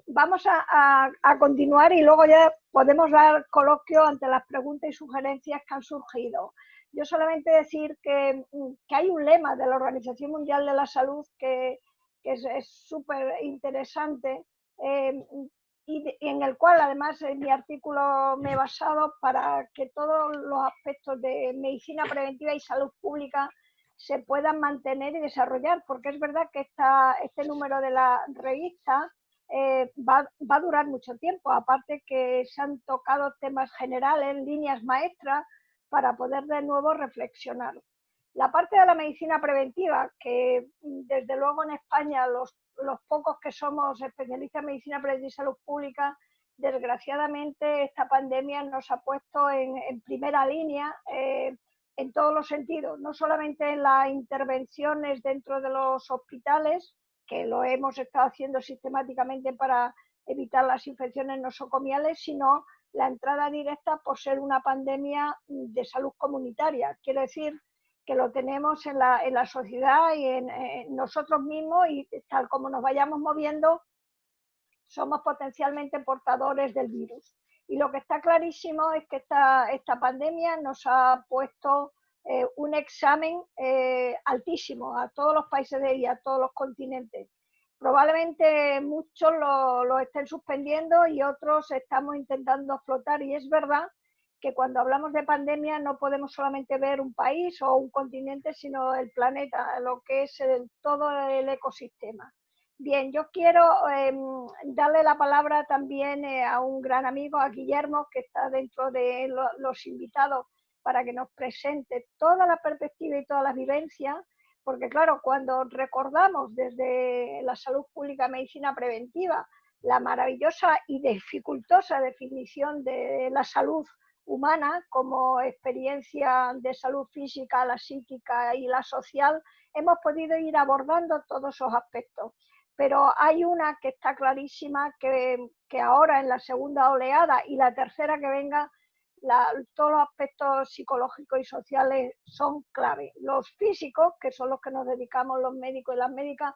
Vamos a continuar y luego ya podemos dar coloquio ante las preguntas y sugerencias que han surgido. Yo solamente decir que hay un lema de la Organización Mundial de la Salud que es súper interesante, y en el cual además en mi artículo me he basado para que todos los aspectos de medicina preventiva y salud pública se puedan mantener y desarrollar, porque es verdad que este número de la revista va a durar mucho tiempo, aparte que se han tocado temas generales, líneas maestras, para poder de nuevo reflexionar. La parte de la medicina preventiva, que desde luego en España los pocos que somos especialistas en medicina preventiva y salud pública, desgraciadamente esta pandemia nos ha puesto en primera línea en todos los sentidos, no solamente en las intervenciones dentro de los hospitales, que lo hemos estado haciendo sistemáticamente para evitar las infecciones nosocomiales, sino la entrada directa por ser una pandemia de salud comunitaria. Quiero decir que lo tenemos en la sociedad y en nosotros mismos, y tal como nos vayamos moviendo, somos potencialmente portadores del virus. Y lo que está clarísimo es que esta pandemia nos ha puesto un examen altísimo a todos los países y a todos los continentes. Probablemente muchos lo estén suspendiendo y otros estamos intentando flotar, y es verdad que cuando hablamos de pandemia no podemos solamente ver un país o un continente, sino el planeta, lo que es todo el ecosistema. Bien, yo quiero darle la palabra también a un gran amigo, a Guillermo, que está dentro de los invitados, para que nos presente toda la perspectiva y todas las vivencias, porque claro, cuando recordamos desde la salud pública, medicina preventiva, la maravillosa y dificultosa definición de la salud humana como experiencia de salud física, la psíquica y la social, hemos podido ir abordando todos esos aspectos. Pero hay una que está clarísima, que ahora en la segunda oleada y la tercera que venga, todos los aspectos psicológicos y sociales son clave. Los físicos, que son los que nos dedicamos los médicos y las médicas,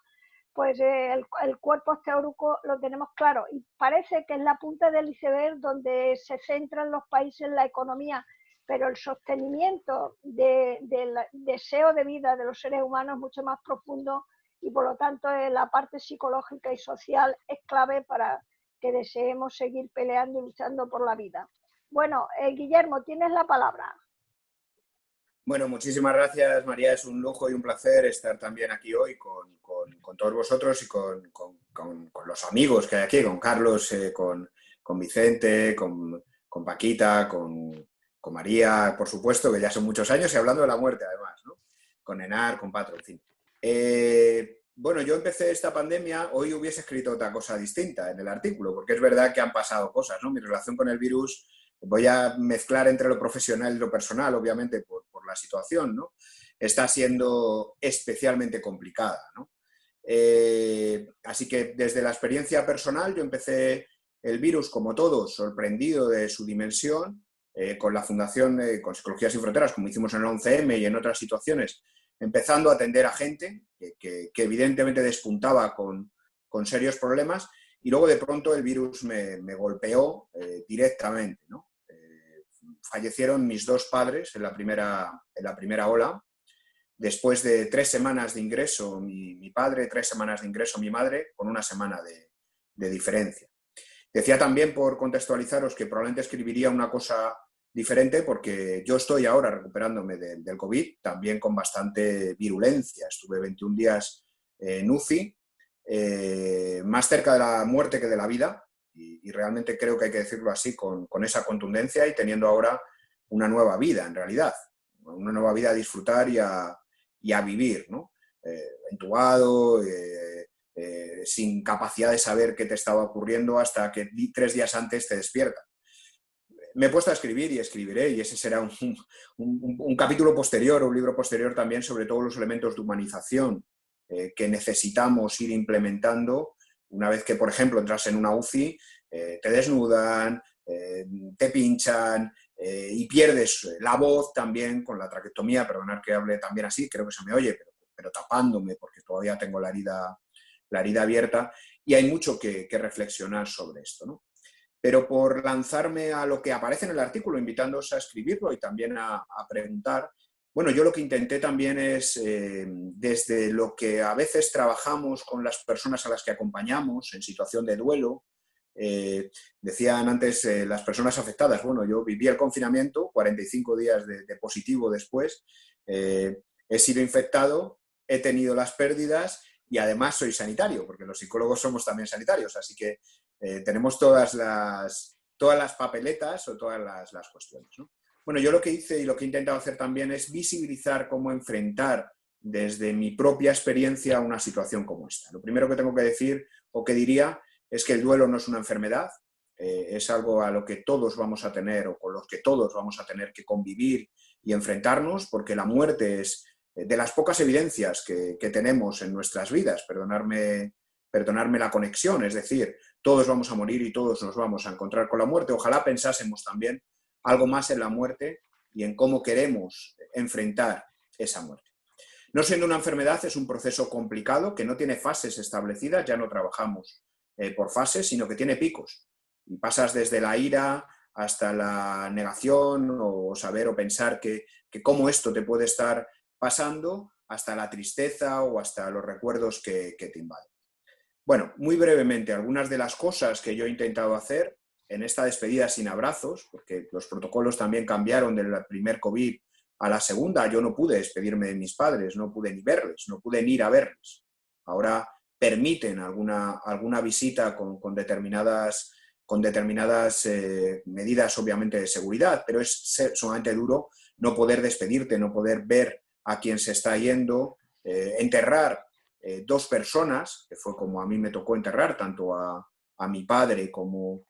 pues el cuerpo teórico lo tenemos claro, y parece que es la punta del iceberg donde se centran los países en la economía, pero el sostenimiento del deseo de vida de los seres humanos es mucho más profundo, y por lo tanto la parte psicológica y social es clave para que deseemos seguir peleando y luchando por la vida. Bueno, Guillermo, tienes la palabra. Bueno, muchísimas gracias, María. Es un lujo y un placer estar también aquí hoy con todos vosotros y con los amigos que hay aquí, con Carlos, con Vicente, con Paquita, con María, por supuesto, que ya son muchos años, y hablando de la muerte, además, ¿no? Con Enar, con Patro, en fin. Bueno, yo empecé esta pandemia, hoy hubiese escrito otra cosa distinta en el artículo, porque es verdad que han pasado cosas, ¿no? Mi relación con el virus, voy a mezclar entre lo profesional y lo personal, obviamente, por la situación, ¿no? Está siendo especialmente complicada, ¿no? Así que desde la experiencia personal, yo empecé el virus, como todos, sorprendido de su dimensión, con la Fundación con Psicología Sin Fronteras, como hicimos en el 11M y en otras situaciones, empezando a atender a gente que evidentemente despuntaba con serios problemas, y luego de pronto el virus me golpeó directamente, ¿no? Fallecieron mis dos padres en la primera ola. Después de 3 semanas de ingreso mi padre, 3 semanas de ingreso mi madre, con 1 semana de diferencia. Decía también, por contextualizaros, que probablemente escribiría una cosa diferente, porque yo estoy ahora recuperándome del COVID, también con bastante virulencia. Estuve 21 días en UCI, más cerca de la muerte que de la vida, y realmente creo que hay que decirlo así, con esa contundencia, y teniendo ahora una nueva vida, en realidad. Una nueva vida a disfrutar y a vivir, ¿no? Entubado, sin capacidad de saber qué te estaba ocurriendo hasta que 3 días antes te despiertan. Me he puesto a escribir y escribiré, y ese será un capítulo posterior, un libro posterior también, sobre todos los elementos de humanización que necesitamos ir implementando una vez que, por ejemplo, entras en una UCI, te desnudan, te pinchan y pierdes la voz también con la traqueotomía. Perdonad que hable también así, creo que se me oye, pero tapándome, porque todavía tengo la herida abierta, y hay mucho que reflexionar sobre esto, ¿no? Pero por lanzarme a lo que aparece en el artículo, invitándoos a escribirlo y también a preguntar, bueno, yo lo que intenté también es, desde lo que a veces trabajamos con las personas a las que acompañamos en situación de duelo, decían antes las personas afectadas, bueno, yo viví el confinamiento, 45 días de positivo después, he sido infectado, he tenido las pérdidas y además soy sanitario, porque los psicólogos somos también sanitarios, así que tenemos todas las papeletas o todas las cuestiones, ¿no? Bueno, yo lo que hice y lo que he intentado hacer también es visibilizar cómo enfrentar desde mi propia experiencia una situación como esta. Lo primero que tengo que decir o que diría es que el duelo no es una enfermedad, es algo a lo que todos vamos a tener o con los que todos vamos a tener que convivir y enfrentarnos, porque la muerte es de las pocas evidencias que tenemos en nuestras vidas, perdonarme la conexión, es decir, todos vamos a morir y todos nos vamos a encontrar con la muerte. Ojalá pensásemos también algo más en la muerte y en cómo queremos enfrentar esa muerte. No siendo una enfermedad, es un proceso complicado que no tiene fases establecidas, ya no trabajamos por fases, sino que tiene picos. Y pasas desde la ira hasta la negación o saber o pensar que cómo esto te puede estar pasando, hasta la tristeza o hasta los recuerdos que te invaden. Bueno, muy brevemente, algunas de las cosas que yo he intentado hacer en esta despedida sin abrazos, porque los protocolos también cambiaron del primer COVID a la segunda. Yo no pude despedirme de mis padres, no pude ni verles, no pude ni ir a verles. Ahora permiten alguna visita con determinadas medidas, obviamente, de seguridad, pero es sumamente duro no poder despedirte, no poder ver a quien se está yendo, enterrar dos personas, que fue como a mí me tocó enterrar, tanto a mi padre como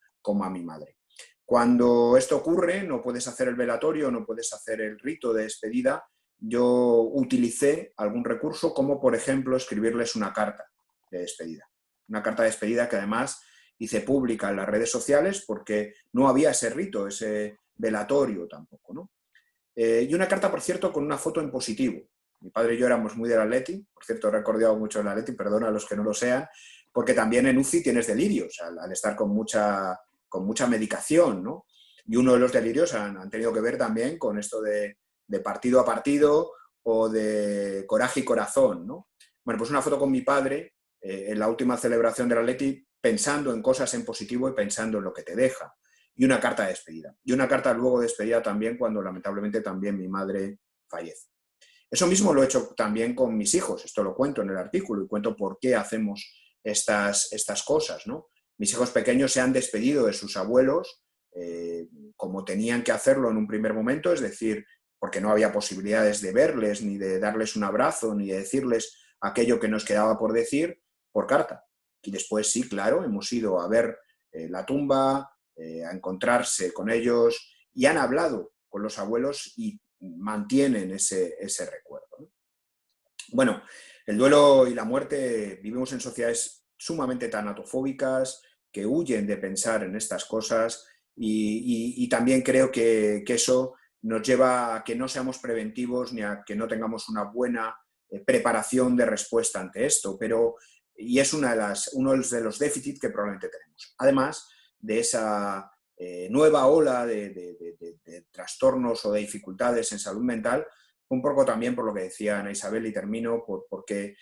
a mi madre. Cuando esto ocurre, no puedes hacer el velatorio, no puedes hacer el rito de despedida. Yo utilicé algún recurso, como por ejemplo escribirles una carta de despedida. Una carta de despedida que además hice pública en las redes sociales porque no había ese rito, ese velatorio tampoco, ¿no? Y una carta, por cierto, con una foto en positivo. Mi padre y yo éramos muy del Atleti, por cierto, he recordado mucho el Atleti, perdona a los que no lo sean, porque también en UCI tienes delirios, al estar con mucha medicación, ¿no? Y uno de los delirios han tenido que ver también con esto de partido a partido o de coraje y corazón, ¿no? Bueno, pues una foto con mi padre en la última celebración del Atleti, pensando en cosas en positivo y pensando en lo que te deja. Y una carta de despedida. Y una carta luego de despedida también cuando lamentablemente también mi madre fallece. Eso mismo lo he hecho también con mis hijos. Esto lo cuento en el artículo y cuento por qué hacemos estas cosas, ¿no? Mis hijos pequeños se han despedido de sus abuelos como tenían que hacerlo en un primer momento, es decir, porque no había posibilidades de verles, ni de darles un abrazo, ni de decirles aquello que nos quedaba por decir, por carta. Y después sí, claro, hemos ido a ver la tumba, a encontrarse con ellos y han hablado con los abuelos y mantienen ese recuerdo, ¿no? Bueno, el duelo y la muerte, vivimos en sociedades sumamente tanatofóbicas que huyen de pensar en estas cosas y también creo que eso nos lleva a que no seamos preventivos ni a que no tengamos una buena preparación de respuesta ante esto, y es uno de los déficits que probablemente tenemos. Además de esa nueva ola de trastornos o de dificultades en salud mental, un poco también por lo que decía Ana Isabel, y termino, porque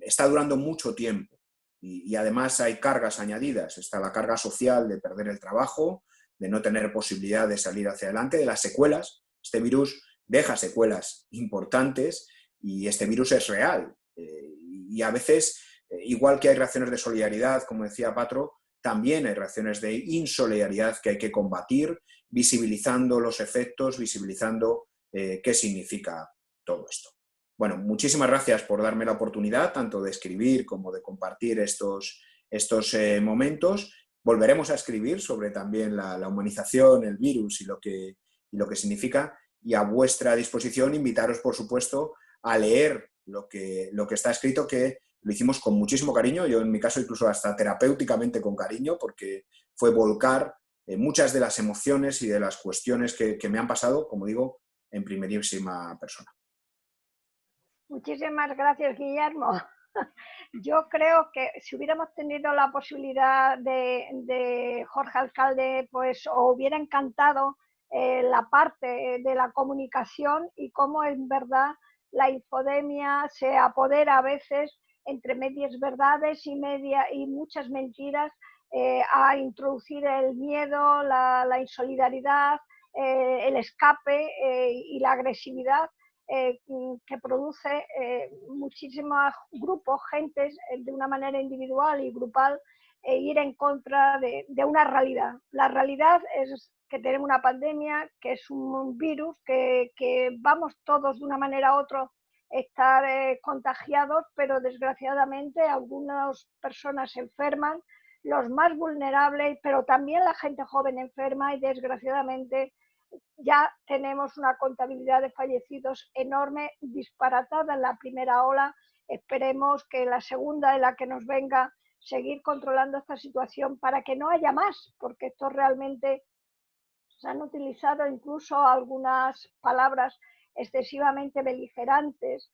está durando mucho tiempo y además hay cargas añadidas. Está la carga social de perder el trabajo, de no tener posibilidad de salir hacia adelante, de las secuelas. Este virus deja secuelas importantes y este virus es real. Y a veces, igual que hay reacciones de solidaridad, como decía Patro, también hay reacciones de insolidaridad que hay que combatir, visibilizando los efectos, visibilizando qué significa todo esto. Bueno, muchísimas gracias por darme la oportunidad tanto de escribir como de compartir estos momentos. Volveremos a escribir sobre también la humanización, el virus y lo que significa, y a vuestra disposición invitaros, por supuesto, a leer lo que está escrito, que lo hicimos con muchísimo cariño, yo en mi caso incluso hasta terapéuticamente con cariño, porque fue volcar muchas de las emociones y de las cuestiones que me han pasado, como digo, en primerísima persona. Muchísimas gracias, Guillermo. Yo creo que si hubiéramos tenido la posibilidad de Jorge Alcalde, pues os hubiera encantado la parte de la comunicación y cómo en verdad la infodemia se apodera a veces entre medias verdades y muchas mentiras a introducir el miedo, la insolidaridad, el escape y la agresividad que produce muchísimos grupos, gentes, de una manera individual y grupal, ir en contra de una realidad. La realidad es que tenemos una pandemia, que es un virus, que vamos todos de una manera u otra estar contagiados, pero desgraciadamente algunas personas se enferman, los más vulnerables, pero también la gente joven enferma y desgraciadamente ya tenemos una contabilidad de fallecidos enorme, disparatada en la primera ola. Esperemos que la segunda, en la que nos venga, seguir controlando esta situación para que no haya más, porque esto realmente se han utilizado incluso algunas palabras excesivamente beligerantes,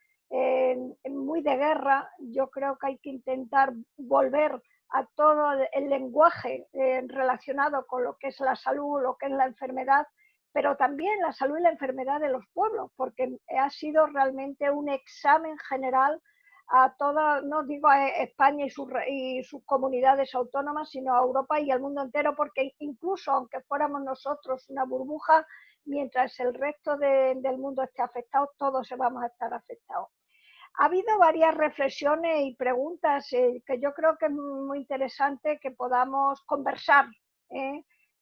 muy de guerra. Yo creo que hay que intentar volver a todo el lenguaje relacionado con lo que es la salud, lo que es la enfermedad, pero también la salud y la enfermedad de los pueblos, porque ha sido realmente un examen general a toda, no digo a España y sus comunidades autónomas, sino a Europa y al mundo entero, porque incluso aunque fuéramos nosotros una burbuja, mientras el resto del mundo esté afectado, todos vamos a estar afectados. Ha habido varias reflexiones y preguntas que yo creo que es muy interesante que podamos conversar,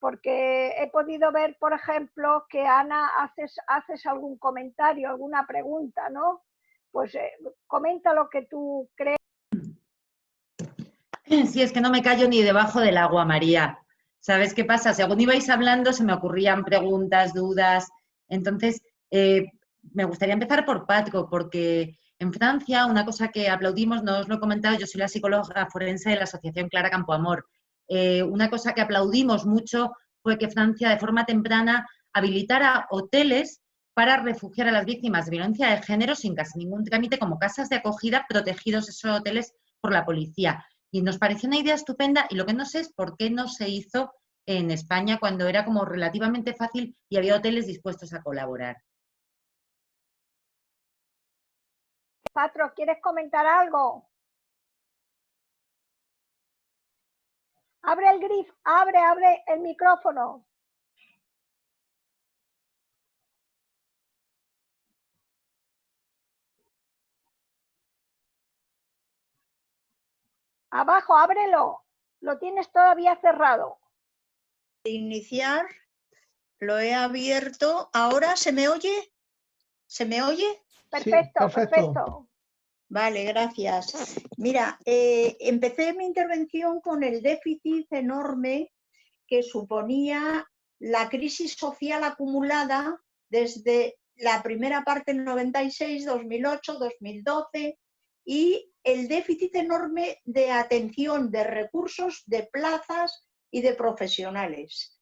porque he podido ver, por ejemplo, que Ana, haces algún comentario, alguna pregunta, ¿no? Pues comenta lo que tú crees. Sí, es que no me callo ni debajo del agua, María. ¿Sabes qué pasa? Según ibais hablando se me ocurrían preguntas, dudas. Entonces, me gustaría empezar por Patco, porque en Francia una cosa que aplaudimos, no os lo he comentado, yo soy la psicóloga forense de la Asociación Clara Campoamor. Una cosa que aplaudimos mucho fue que Francia de forma temprana habilitara hoteles para refugiar a las víctimas de violencia de género sin casi ningún trámite, como casas de acogida protegidos esos hoteles por la policía. Y nos pareció una idea estupenda y lo que no sé es por qué no se hizo en España cuando era como relativamente fácil y había hoteles dispuestos a colaborar. Patro, ¿quieres comentar algo? Abre el grifo, abre el micrófono. Abajo, ábrelo. Lo tienes todavía cerrado. Iniciar, lo he abierto. ¿Ahora se me oye? ¿Se me oye? Perfecto, sí, perfecto. Vale, gracias. Mira, empecé mi intervención con el déficit enorme que suponía la crisis social acumulada desde la primera parte del 96, 2008, 2012 y el déficit enorme de atención, de recursos, de plazas y de profesionales.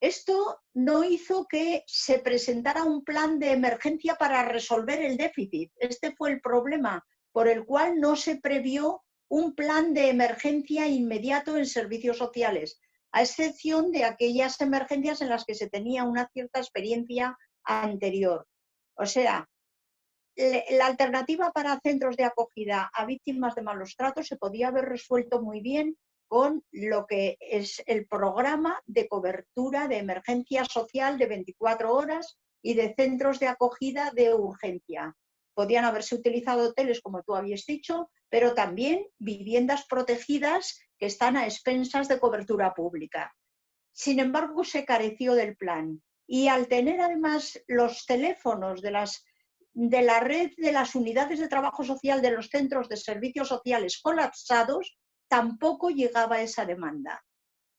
Esto no hizo que se presentara un plan de emergencia para resolver el déficit. Este fue el problema por el cual no se previó un plan de emergencia inmediato en servicios sociales, a excepción de aquellas emergencias en las que se tenía una cierta experiencia anterior. O sea, la alternativa para centros de acogida a víctimas de malos tratos se podía haber resuelto muy bien con lo que es el programa de cobertura de emergencia social de 24 horas y de centros de acogida de urgencia. Podían haberse utilizado hoteles, como tú habías dicho, pero también viviendas protegidas que están a expensas de cobertura pública. Sin embargo, se careció del plan. Y al tener además los teléfonos de la red de las unidades de trabajo social de los centros de servicios sociales colapsados, tampoco llegaba esa demanda.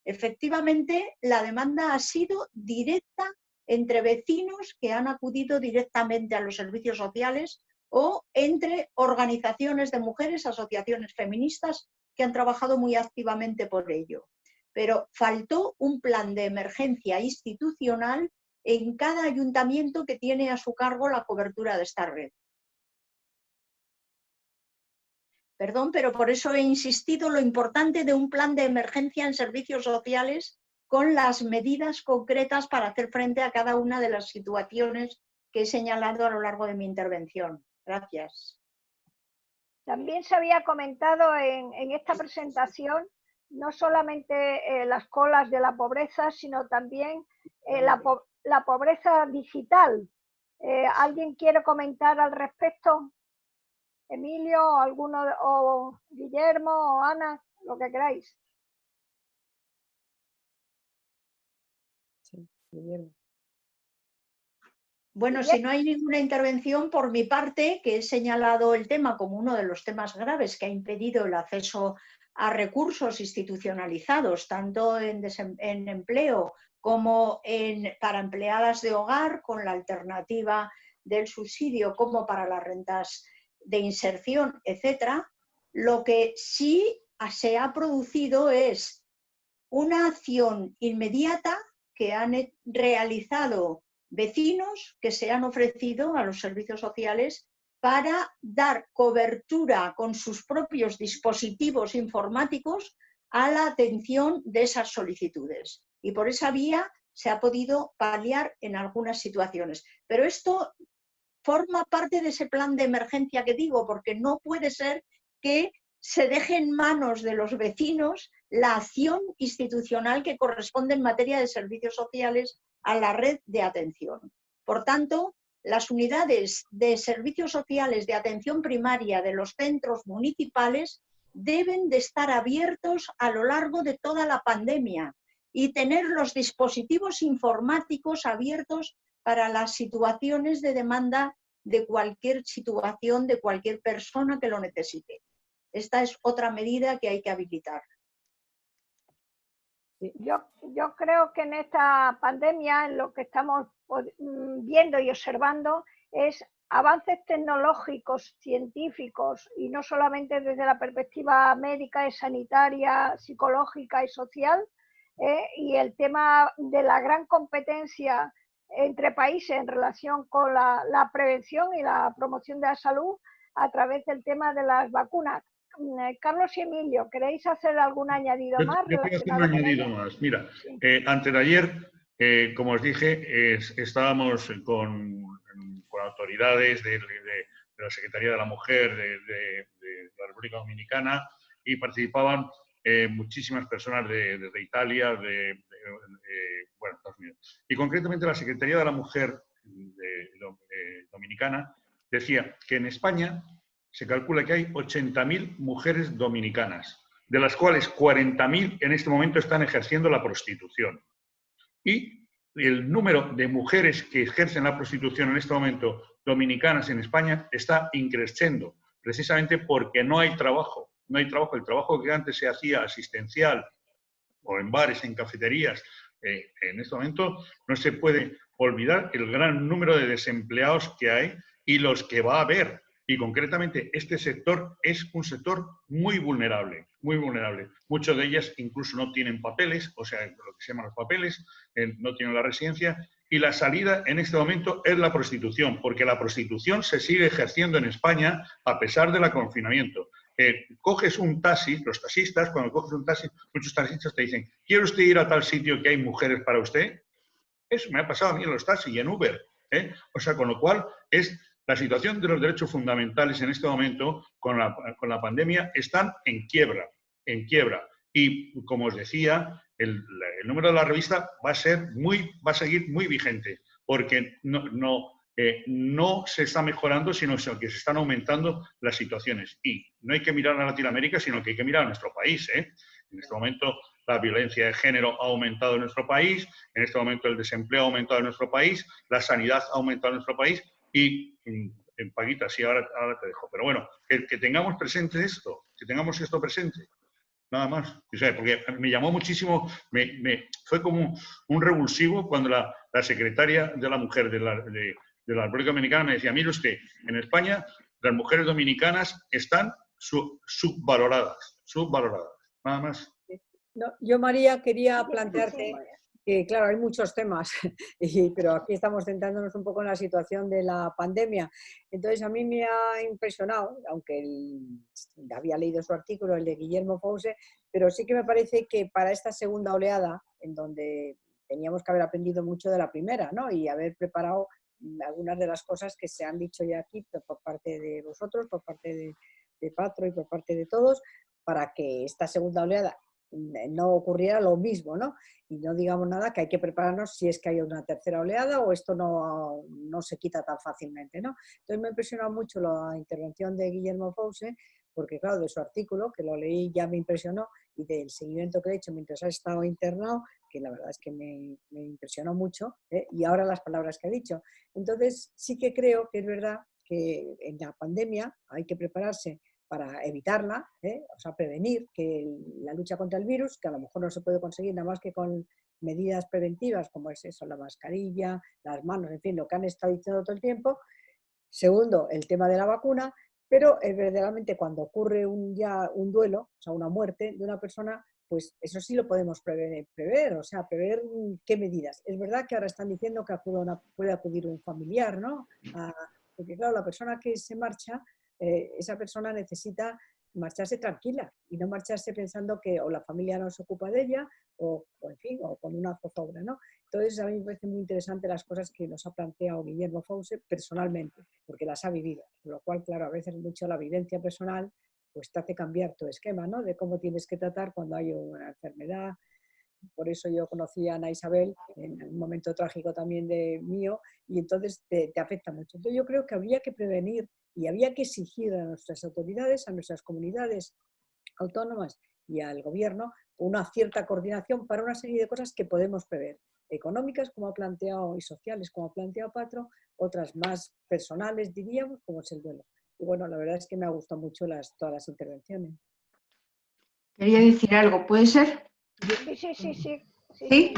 Efectivamente, la demanda ha sido directa entre vecinos que han acudido directamente a los servicios sociales o entre organizaciones de mujeres, asociaciones feministas que han trabajado muy activamente por ello. Pero faltó un plan de emergencia institucional en cada ayuntamiento que tiene a su cargo la cobertura de esta red. Perdón, pero por eso he insistido lo importante de un plan de emergencia en servicios sociales con las medidas concretas para hacer frente a cada una de las situaciones que he señalado a lo largo de mi intervención. Gracias. También se había comentado en esta presentación no solamente las colas de la pobreza, sino también la pobreza digital. ¿Alguien quiere comentar al respecto? Emilio, o Guillermo, o Ana, lo que queráis. Sí, Guillermo. Bueno, si no hay ninguna intervención por mi parte, que he señalado el tema como uno de los temas graves que ha impedido el acceso a recursos institucionalizados, tanto en empleo como para empleadas de hogar, con la alternativa del subsidio, como para las rentas de inserción, etcétera, lo que sí se ha producido es una acción inmediata que han realizado vecinos que se han ofrecido a los servicios sociales para dar cobertura con sus propios dispositivos informáticos a la atención de esas solicitudes. Y por esa vía se ha podido paliar en algunas situaciones. Pero esto forma parte de ese plan de emergencia que digo, porque no puede ser que se deje en manos de los vecinos la acción institucional que corresponde en materia de servicios sociales a la red de atención. Por tanto, las unidades de servicios sociales de atención primaria de los centros municipales deben de estar abiertos a lo largo de toda la pandemia y tener los dispositivos informáticos abiertos para las situaciones de demanda de cualquier situación, de cualquier persona que lo necesite. Esta es otra medida que hay que habilitar. Yo creo que en esta pandemia lo que estamos viendo y observando es avances tecnológicos, científicos, y no solamente desde la perspectiva médica y sanitaria, psicológica y social, y el tema de la gran competencia entre países en relación con la prevención y la promoción de la salud a través del tema de las vacunas. Carlos y Emilio, ¿queréis hacer algún añadido más? Yo quiero hacer un añadido más. Mira, sí. Antes de ayer, como os dije, estábamos con autoridades de la Secretaría de la Mujer de la República Dominicana y participaban muchísimas personas desde Italia, bueno, Estados Unidos. Y concretamente la Secretaría de la Mujer Dominicana decía que en España se calcula que hay 80.000 mujeres dominicanas, de las cuales 40.000 en este momento están ejerciendo la prostitución. Y el número de mujeres que ejercen la prostitución en este momento dominicanas en España está increciendo, precisamente porque no hay trabajo. No hay trabajo. El trabajo que antes se hacía asistencial o en bares, en cafeterías, en este momento no se puede olvidar el gran número de desempleados que hay y los que va a haber. Y concretamente este sector es un sector muy vulnerable, muy vulnerable. Muchos de ellas incluso no tienen papeles, o sea, lo que se llaman los papeles, no tienen la residencia, y la salida en este momento es la prostitución, porque la prostitución se sigue ejerciendo en España a pesar del confinamiento. Coges un taxi, los taxistas, cuando coges un taxi, muchos taxistas te dicen, ¿quiere usted ir a tal sitio que hay mujeres para usted? Eso me ha pasado a mí en los taxis y en Uber. O sea, con lo cual es... La situación de los derechos fundamentales en este momento, con la pandemia, están en quiebra, en quiebra. Y, como os decía, el número de la revista va a seguir muy vigente, porque no se está mejorando, sino que se están aumentando las situaciones. Y no hay que mirar a Latinoamérica, sino que hay que mirar a nuestro país. En este momento, la violencia de género ha aumentado en nuestro país, en este momento el desempleo ha aumentado en nuestro país, la sanidad ha aumentado en nuestro país. Y, Paquita, sí, ahora te dejo. Pero bueno, que tengamos presente esto, que tengamos esto presente. Nada más. O sea, porque me llamó muchísimo, fue como un revulsivo cuando la secretaria de la Mujer de la República Dominicana me decía, mire usted, en España las mujeres dominicanas están subvaloradas. Nada más. No, yo, María, quería plantearte que, claro, hay muchos temas, pero aquí estamos centrándonos un poco en la situación de la pandemia. Entonces, a mí me ha impresionado, aunque había leído su artículo, el de Guillermo Fause, pero sí que me parece que para esta segunda oleada en donde teníamos que haber aprendido mucho de la primera, ¿no? Y haber preparado algunas de las cosas que se han dicho ya aquí por parte de vosotros, por parte de Patro y por parte de todos, para que esta segunda oleada no ocurriera lo mismo, ¿no? Y no digamos nada, que hay que prepararnos si es que hay una tercera oleada o esto no se quita tan fácilmente, ¿no? Entonces me ha impresionado mucho la intervención de Guillermo Fauce, porque claro, de su artículo, que lo leí, ya me impresionó, y del seguimiento que he hecho mientras ha estado internado, que la verdad es que me impresionó mucho, y ahora las palabras que ha dicho. Entonces sí que creo que es verdad que en la pandemia hay que prepararse para evitarla, o sea, prevenir que la lucha contra el virus, que a lo mejor no se puede conseguir nada más que con medidas preventivas, como es eso, la mascarilla, las manos, en fin, lo que han estado diciendo todo el tiempo. Segundo, el tema de la vacuna, pero verdaderamente cuando ocurre ya un duelo, o sea, una muerte de una persona, pues eso sí lo podemos prever, o sea, prever qué medidas. Es verdad que ahora están diciendo que puede acudir un familiar, ¿no? Porque claro, la persona que se marcha, esa persona necesita marcharse tranquila y no marcharse pensando que o la familia no se ocupa de ella o en fin, o con una zozobra, ¿no? Entonces a mí me parecen muy interesantes las cosas que nos ha planteado Guillermo Fauce personalmente, porque las ha vivido, con lo cual, claro, a veces mucho la vivencia personal pues te hace cambiar tu esquema, ¿no? De cómo tienes que tratar cuando hay una enfermedad. Por eso yo conocí a Ana Isabel en un momento trágico también mío, y entonces te afecta mucho. Entonces yo creo que habría que prevenir y había que exigir a nuestras autoridades, a nuestras comunidades autónomas y al gobierno una cierta coordinación para una serie de cosas que podemos prever, económicas, como ha planteado, y sociales, como ha planteado Patro, otras más personales, diríamos, como es el duelo. Y bueno, la verdad es que me ha gustado mucho todas las intervenciones. Quería decir algo, ¿puede ser? Sí,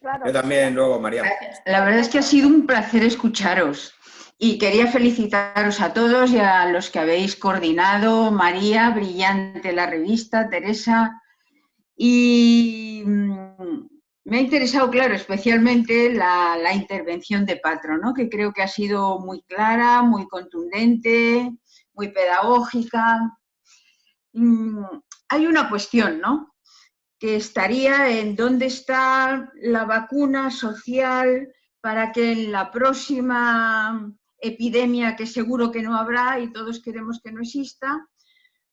claro. Yo también, luego, María. La verdad es que ha sido un placer escucharos y quería felicitaros a todos y a los que habéis coordinado. María, brillante la revista, Teresa, y me ha interesado, claro, especialmente la intervención de Patro, ¿no? Que creo que ha sido muy clara, muy contundente, muy pedagógica. Hay una cuestión, ¿no?, que estaría en dónde está la vacuna social para que en la próxima epidemia, que seguro que no habrá y todos queremos que no exista,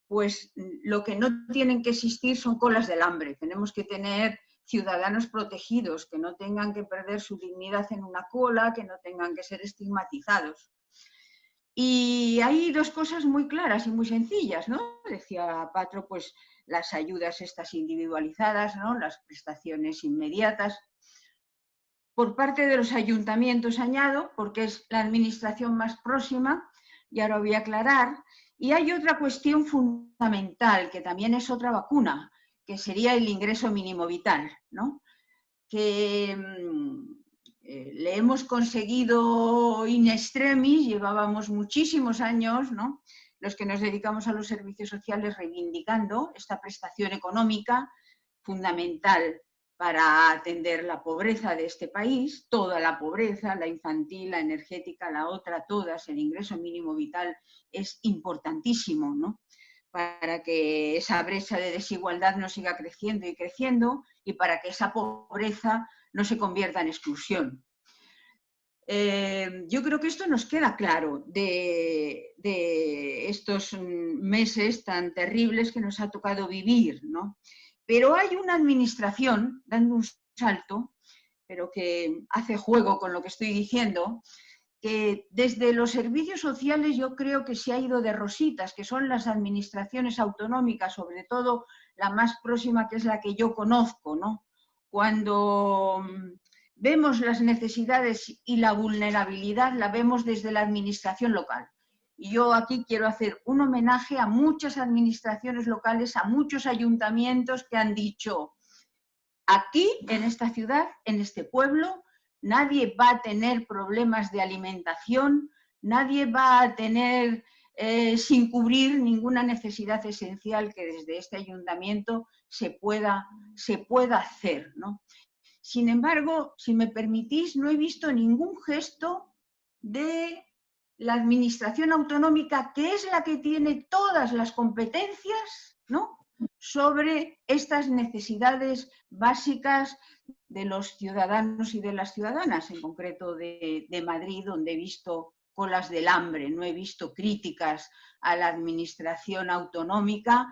pues lo que no tienen que existir son colas del hambre. Tenemos que tener ciudadanos protegidos, que no tengan que perder su dignidad en una cola, que no tengan que ser estigmatizados. Y hay dos cosas muy claras y muy sencillas, ¿no? Decía Patro, pues las ayudas estas individualizadas, ¿no?, las prestaciones inmediatas. Por parte de los ayuntamientos, añado, porque es la administración más próxima, y ahora voy a aclarar. Y hay otra cuestión fundamental, que también es otra vacuna, que sería el ingreso mínimo vital, ¿no?, que le hemos conseguido in extremis, llevábamos muchísimos años, ¿no?, los que nos dedicamos a los servicios sociales, reivindicando esta prestación económica fundamental para atender la pobreza de este país, toda la pobreza, la infantil, la energética, la otra, todas. El ingreso mínimo vital es importantísimo, ¿no?, para que esa brecha de desigualdad no siga creciendo y creciendo y para que esa pobreza no se convierta en exclusión. Yo creo que esto nos queda claro de estos meses tan terribles que nos ha tocado vivir, ¿no? Pero hay una administración dando un salto, pero que hace juego con lo que estoy diciendo, que desde los servicios sociales yo creo que se ha ido de rositas, que son las administraciones autonómicas, sobre todo la más próxima, que es la que yo conozco, ¿no? Cuando vemos las necesidades y la vulnerabilidad, la vemos desde la administración local. Y yo aquí quiero hacer un homenaje a muchas administraciones locales, a muchos ayuntamientos que han dicho: aquí, en esta ciudad, en este pueblo, nadie va a tener problemas de alimentación, nadie va a tener sin cubrir ninguna necesidad esencial que desde este ayuntamiento se pueda hacer, ¿no? Sin embargo, si me permitís, no he visto ningún gesto de la administración autonómica, que es la que tiene todas las competencias, ¿no?, sobre estas necesidades básicas de los ciudadanos y de las ciudadanas, en concreto de Madrid, donde he visto colas del hambre, no he visto críticas a la administración autonómica,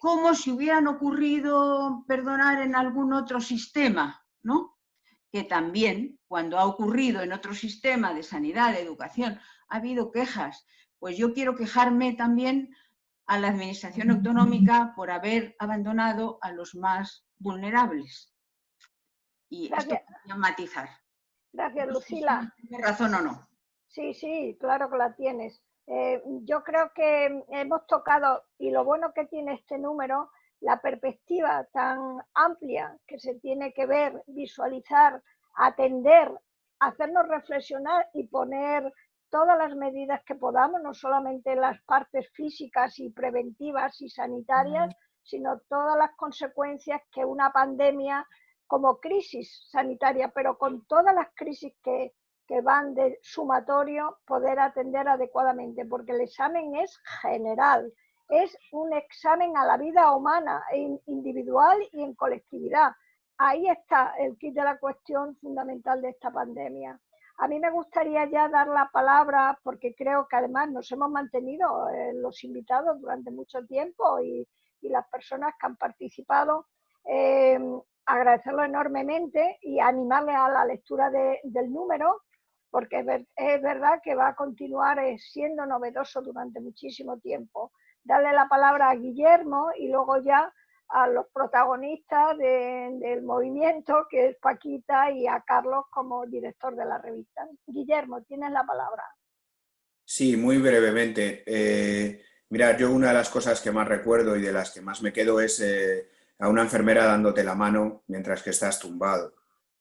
como si hubieran ocurrido, perdonar, en algún otro sistema, ¿no? Que también, cuando ha ocurrido en otro sistema de sanidad, de educación, ha habido quejas. Pues yo quiero quejarme también a la administración autonómica por haber abandonado a los más vulnerables. Y Gracias. esto quería matizar. Gracias, No sé si Lucila. ¿Tienes razón o no? Sí, sí, claro que la tienes. Yo creo que hemos tocado, y lo bueno que tiene este número, la perspectiva tan amplia que se tiene que ver, visualizar, atender, hacernos reflexionar y poner todas las medidas que podamos, no solamente las partes físicas y preventivas y sanitarias, sino todas las consecuencias que una pandemia como crisis sanitaria, pero con todas las crisis que van de sumatorio, poder atender adecuadamente, porque el examen es general, es un examen a la vida humana, individual y en colectividad. Ahí está el kit de la cuestión fundamental de esta pandemia. A mí me gustaría ya dar la palabra, porque creo que además nos hemos mantenido los invitados durante mucho tiempo y las personas que han participado, agradecerlo enormemente y animarles a la lectura del número, porque es verdad que va a continuar siendo novedoso durante muchísimo tiempo. Darle la palabra a Guillermo y luego ya a los protagonistas del movimiento, que es Paquita, y a Carlos como director de la revista. Guillermo, tienes la palabra. Sí, muy brevemente. Mira, yo una de las cosas que más recuerdo y de las que más me quedo es a una enfermera dándote la mano mientras que estás tumbado.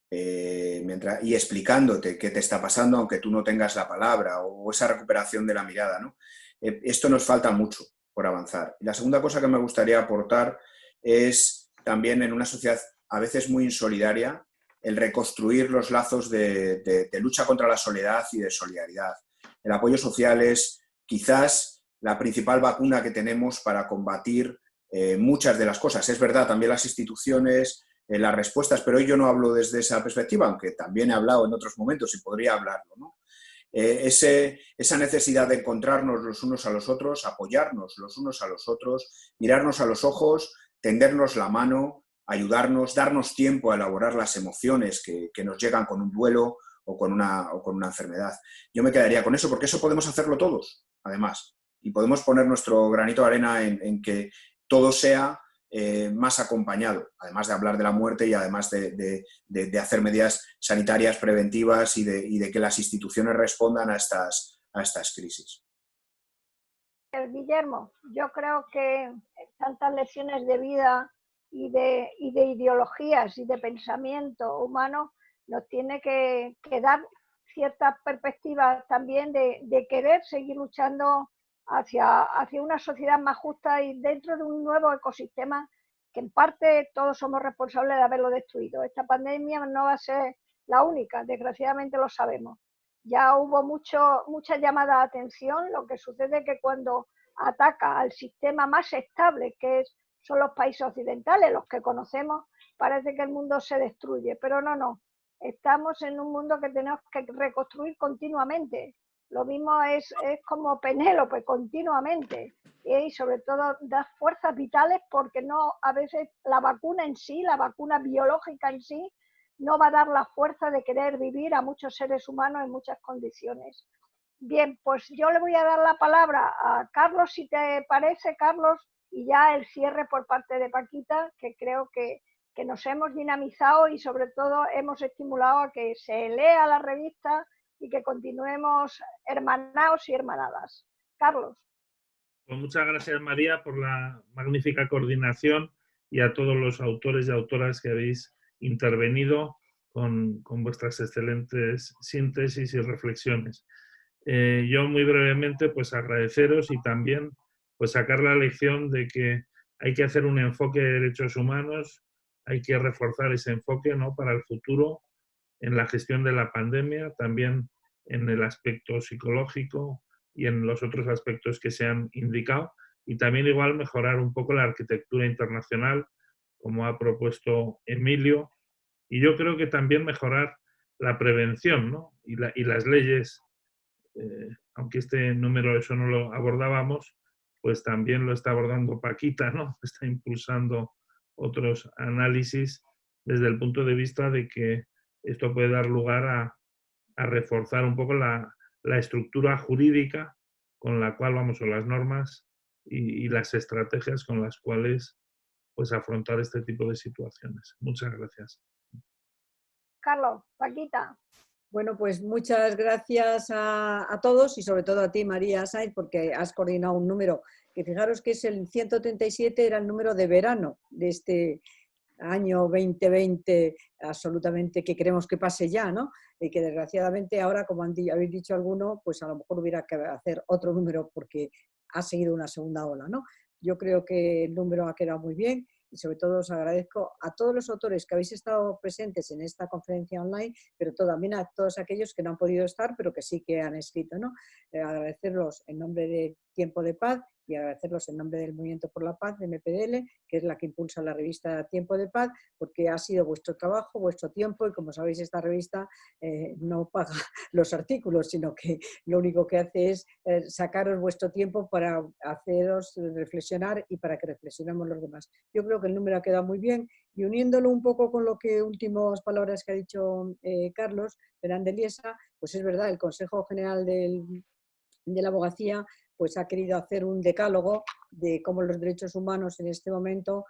Y explicándote qué te está pasando, aunque tú no tengas la palabra, o esa recuperación de la mirada, ¿no? Esto nos falta mucho por avanzar. Y la segunda cosa que me gustaría aportar es también, en una sociedad a veces muy insolidaria, el reconstruir los lazos de lucha contra la soledad y de solidaridad. El apoyo social es quizás la principal vacuna que tenemos para combatir muchas de las cosas. Es verdad, también las instituciones, las respuestas, pero hoy yo no hablo desde esa perspectiva, aunque también he hablado en otros momentos y podría hablarlo, ¿no? Esa necesidad de encontrarnos los unos a los otros, apoyarnos los unos a los otros, mirarnos a los ojos, tendernos la mano, ayudarnos, darnos tiempo a elaborar las emociones que nos llegan con un duelo o con una enfermedad. Yo me quedaría con eso, porque eso podemos hacerlo todos, además, y podemos poner nuestro granito de arena en que todo sea más acompañado, además de hablar de la muerte y además de hacer medidas sanitarias preventivas y de que las instituciones respondan a estas crisis. Guillermo, yo creo que tantas lecciones de vida y de ideologías y de pensamiento humano nos tiene que dar ciertas perspectivas también de querer seguir luchando hacia una sociedad más justa y dentro de un nuevo ecosistema que en parte todos somos responsables de haberlo destruido. Esta pandemia no va a ser la única, desgraciadamente lo sabemos. Ya hubo mucha llamada de atención. Lo que sucede es que cuando ataca al sistema más estable, que son los países occidentales, los que conocemos, parece que el mundo se destruye, pero no. Estamos en un mundo que tenemos que reconstruir continuamente. Lo mismo es como Penélope, continuamente. Y sobre todo dar fuerzas vitales, porque no, a veces la vacuna en sí, la vacuna biológica en sí, no va a dar la fuerza de querer vivir a muchos seres humanos en muchas condiciones. Bien, pues yo le voy a dar la palabra a Carlos, si te parece, Carlos, y ya el cierre por parte de Paquita, que creo que nos hemos dinamizado y sobre todo hemos estimulado a que se lea la revista y que continuemos hermanados y hermanadas. Carlos. Pues muchas gracias, María, por la magnífica coordinación y a todos los autores y autoras que habéis intervenido con vuestras excelentes síntesis y reflexiones. Yo muy brevemente pues agradeceros y también pues sacar la lección de que hay que hacer un enfoque de derechos humanos, hay que reforzar ese enfoque, ¿no?, para el futuro en la gestión de la pandemia, también en el aspecto psicológico y en los otros aspectos que se han indicado, y también igual mejorar un poco la arquitectura internacional, como ha propuesto Emilio, y yo creo que también mejorar la prevención, ¿no? y las leyes, aunque este número eso no lo abordábamos, pues también lo está abordando Paquita, ¿no? Está impulsando otros análisis desde el punto de vista de que esto puede dar lugar a reforzar un poco la estructura jurídica con la cual vamos, o las normas y las estrategias con las cuales pues afrontar este tipo de situaciones. Muchas gracias. Carlos, Paquita. Bueno, pues muchas gracias a todos y sobre todo a ti, María Sainz, porque has coordinado un número que fijaros que es el 137, era el número de verano de este año 2020, absolutamente que queremos que pase ya, ¿no? Y que desgraciadamente ahora, como habéis dicho alguno, pues a lo mejor hubiera que hacer otro número porque ha seguido una segunda ola, ¿no? Yo creo que el número ha quedado muy bien y sobre todo os agradezco a todos los autores que habéis estado presentes en esta conferencia online, pero también a todos aquellos que no han podido estar, pero que sí que han escrito, ¿no? Agradecerlos en nombre de Tiempo de Paz y agradecerlos en nombre del Movimiento por la Paz, de MPDL, que es la que impulsa la revista Tiempo de Paz, porque ha sido vuestro trabajo, vuestro tiempo, y como sabéis, esta revista no paga los artículos, sino que lo único que hace es sacaros vuestro tiempo para haceros reflexionar y para que reflexionemos los demás. Yo creo que el número ha quedado muy bien, y uniéndolo un poco con lo que últimas palabras que ha dicho Carlos Fernández Liesa, pues es verdad, el Consejo General de la Abogacía pues ha querido hacer un decálogo de cómo los derechos humanos en este momento,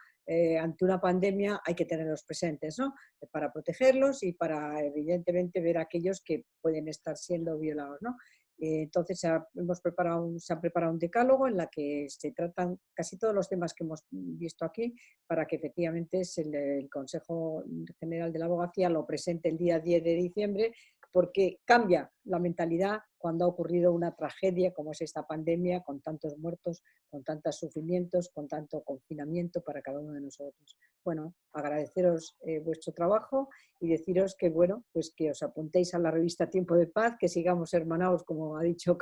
ante una pandemia, hay que tenerlos presentes, ¿no? Para protegerlos y para, evidentemente, ver a aquellos que pueden estar siendo violados, ¿no? Entonces se ha preparado un decálogo en la que se tratan casi todos los temas que hemos visto aquí, para que efectivamente el Consejo General de la Abogacía lo presente el día 10 de diciembre, porque cambia la mentalidad cuando ha ocurrido una tragedia como es esta pandemia, con tantos muertos, con tantos sufrimientos, con tanto confinamiento para cada uno de nosotros. Bueno, agradeceros vuestro trabajo y deciros que, bueno, pues que os apuntéis a la revista Tiempo de Paz, que sigamos hermanados, como ha dicho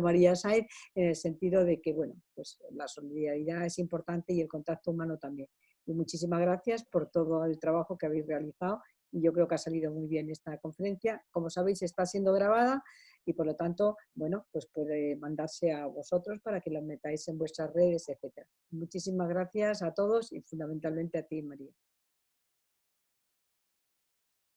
María Sainz, en el sentido de que, bueno, pues la solidaridad es importante y el contacto humano también. Y muchísimas gracias por todo el trabajo que habéis realizado. Y yo creo que ha salido muy bien esta conferencia. Como sabéis, está siendo grabada y por lo tanto, bueno, pues puede mandarse a vosotros para que lo metáis en vuestras redes, etc. Muchísimas gracias a todos y fundamentalmente a ti, María.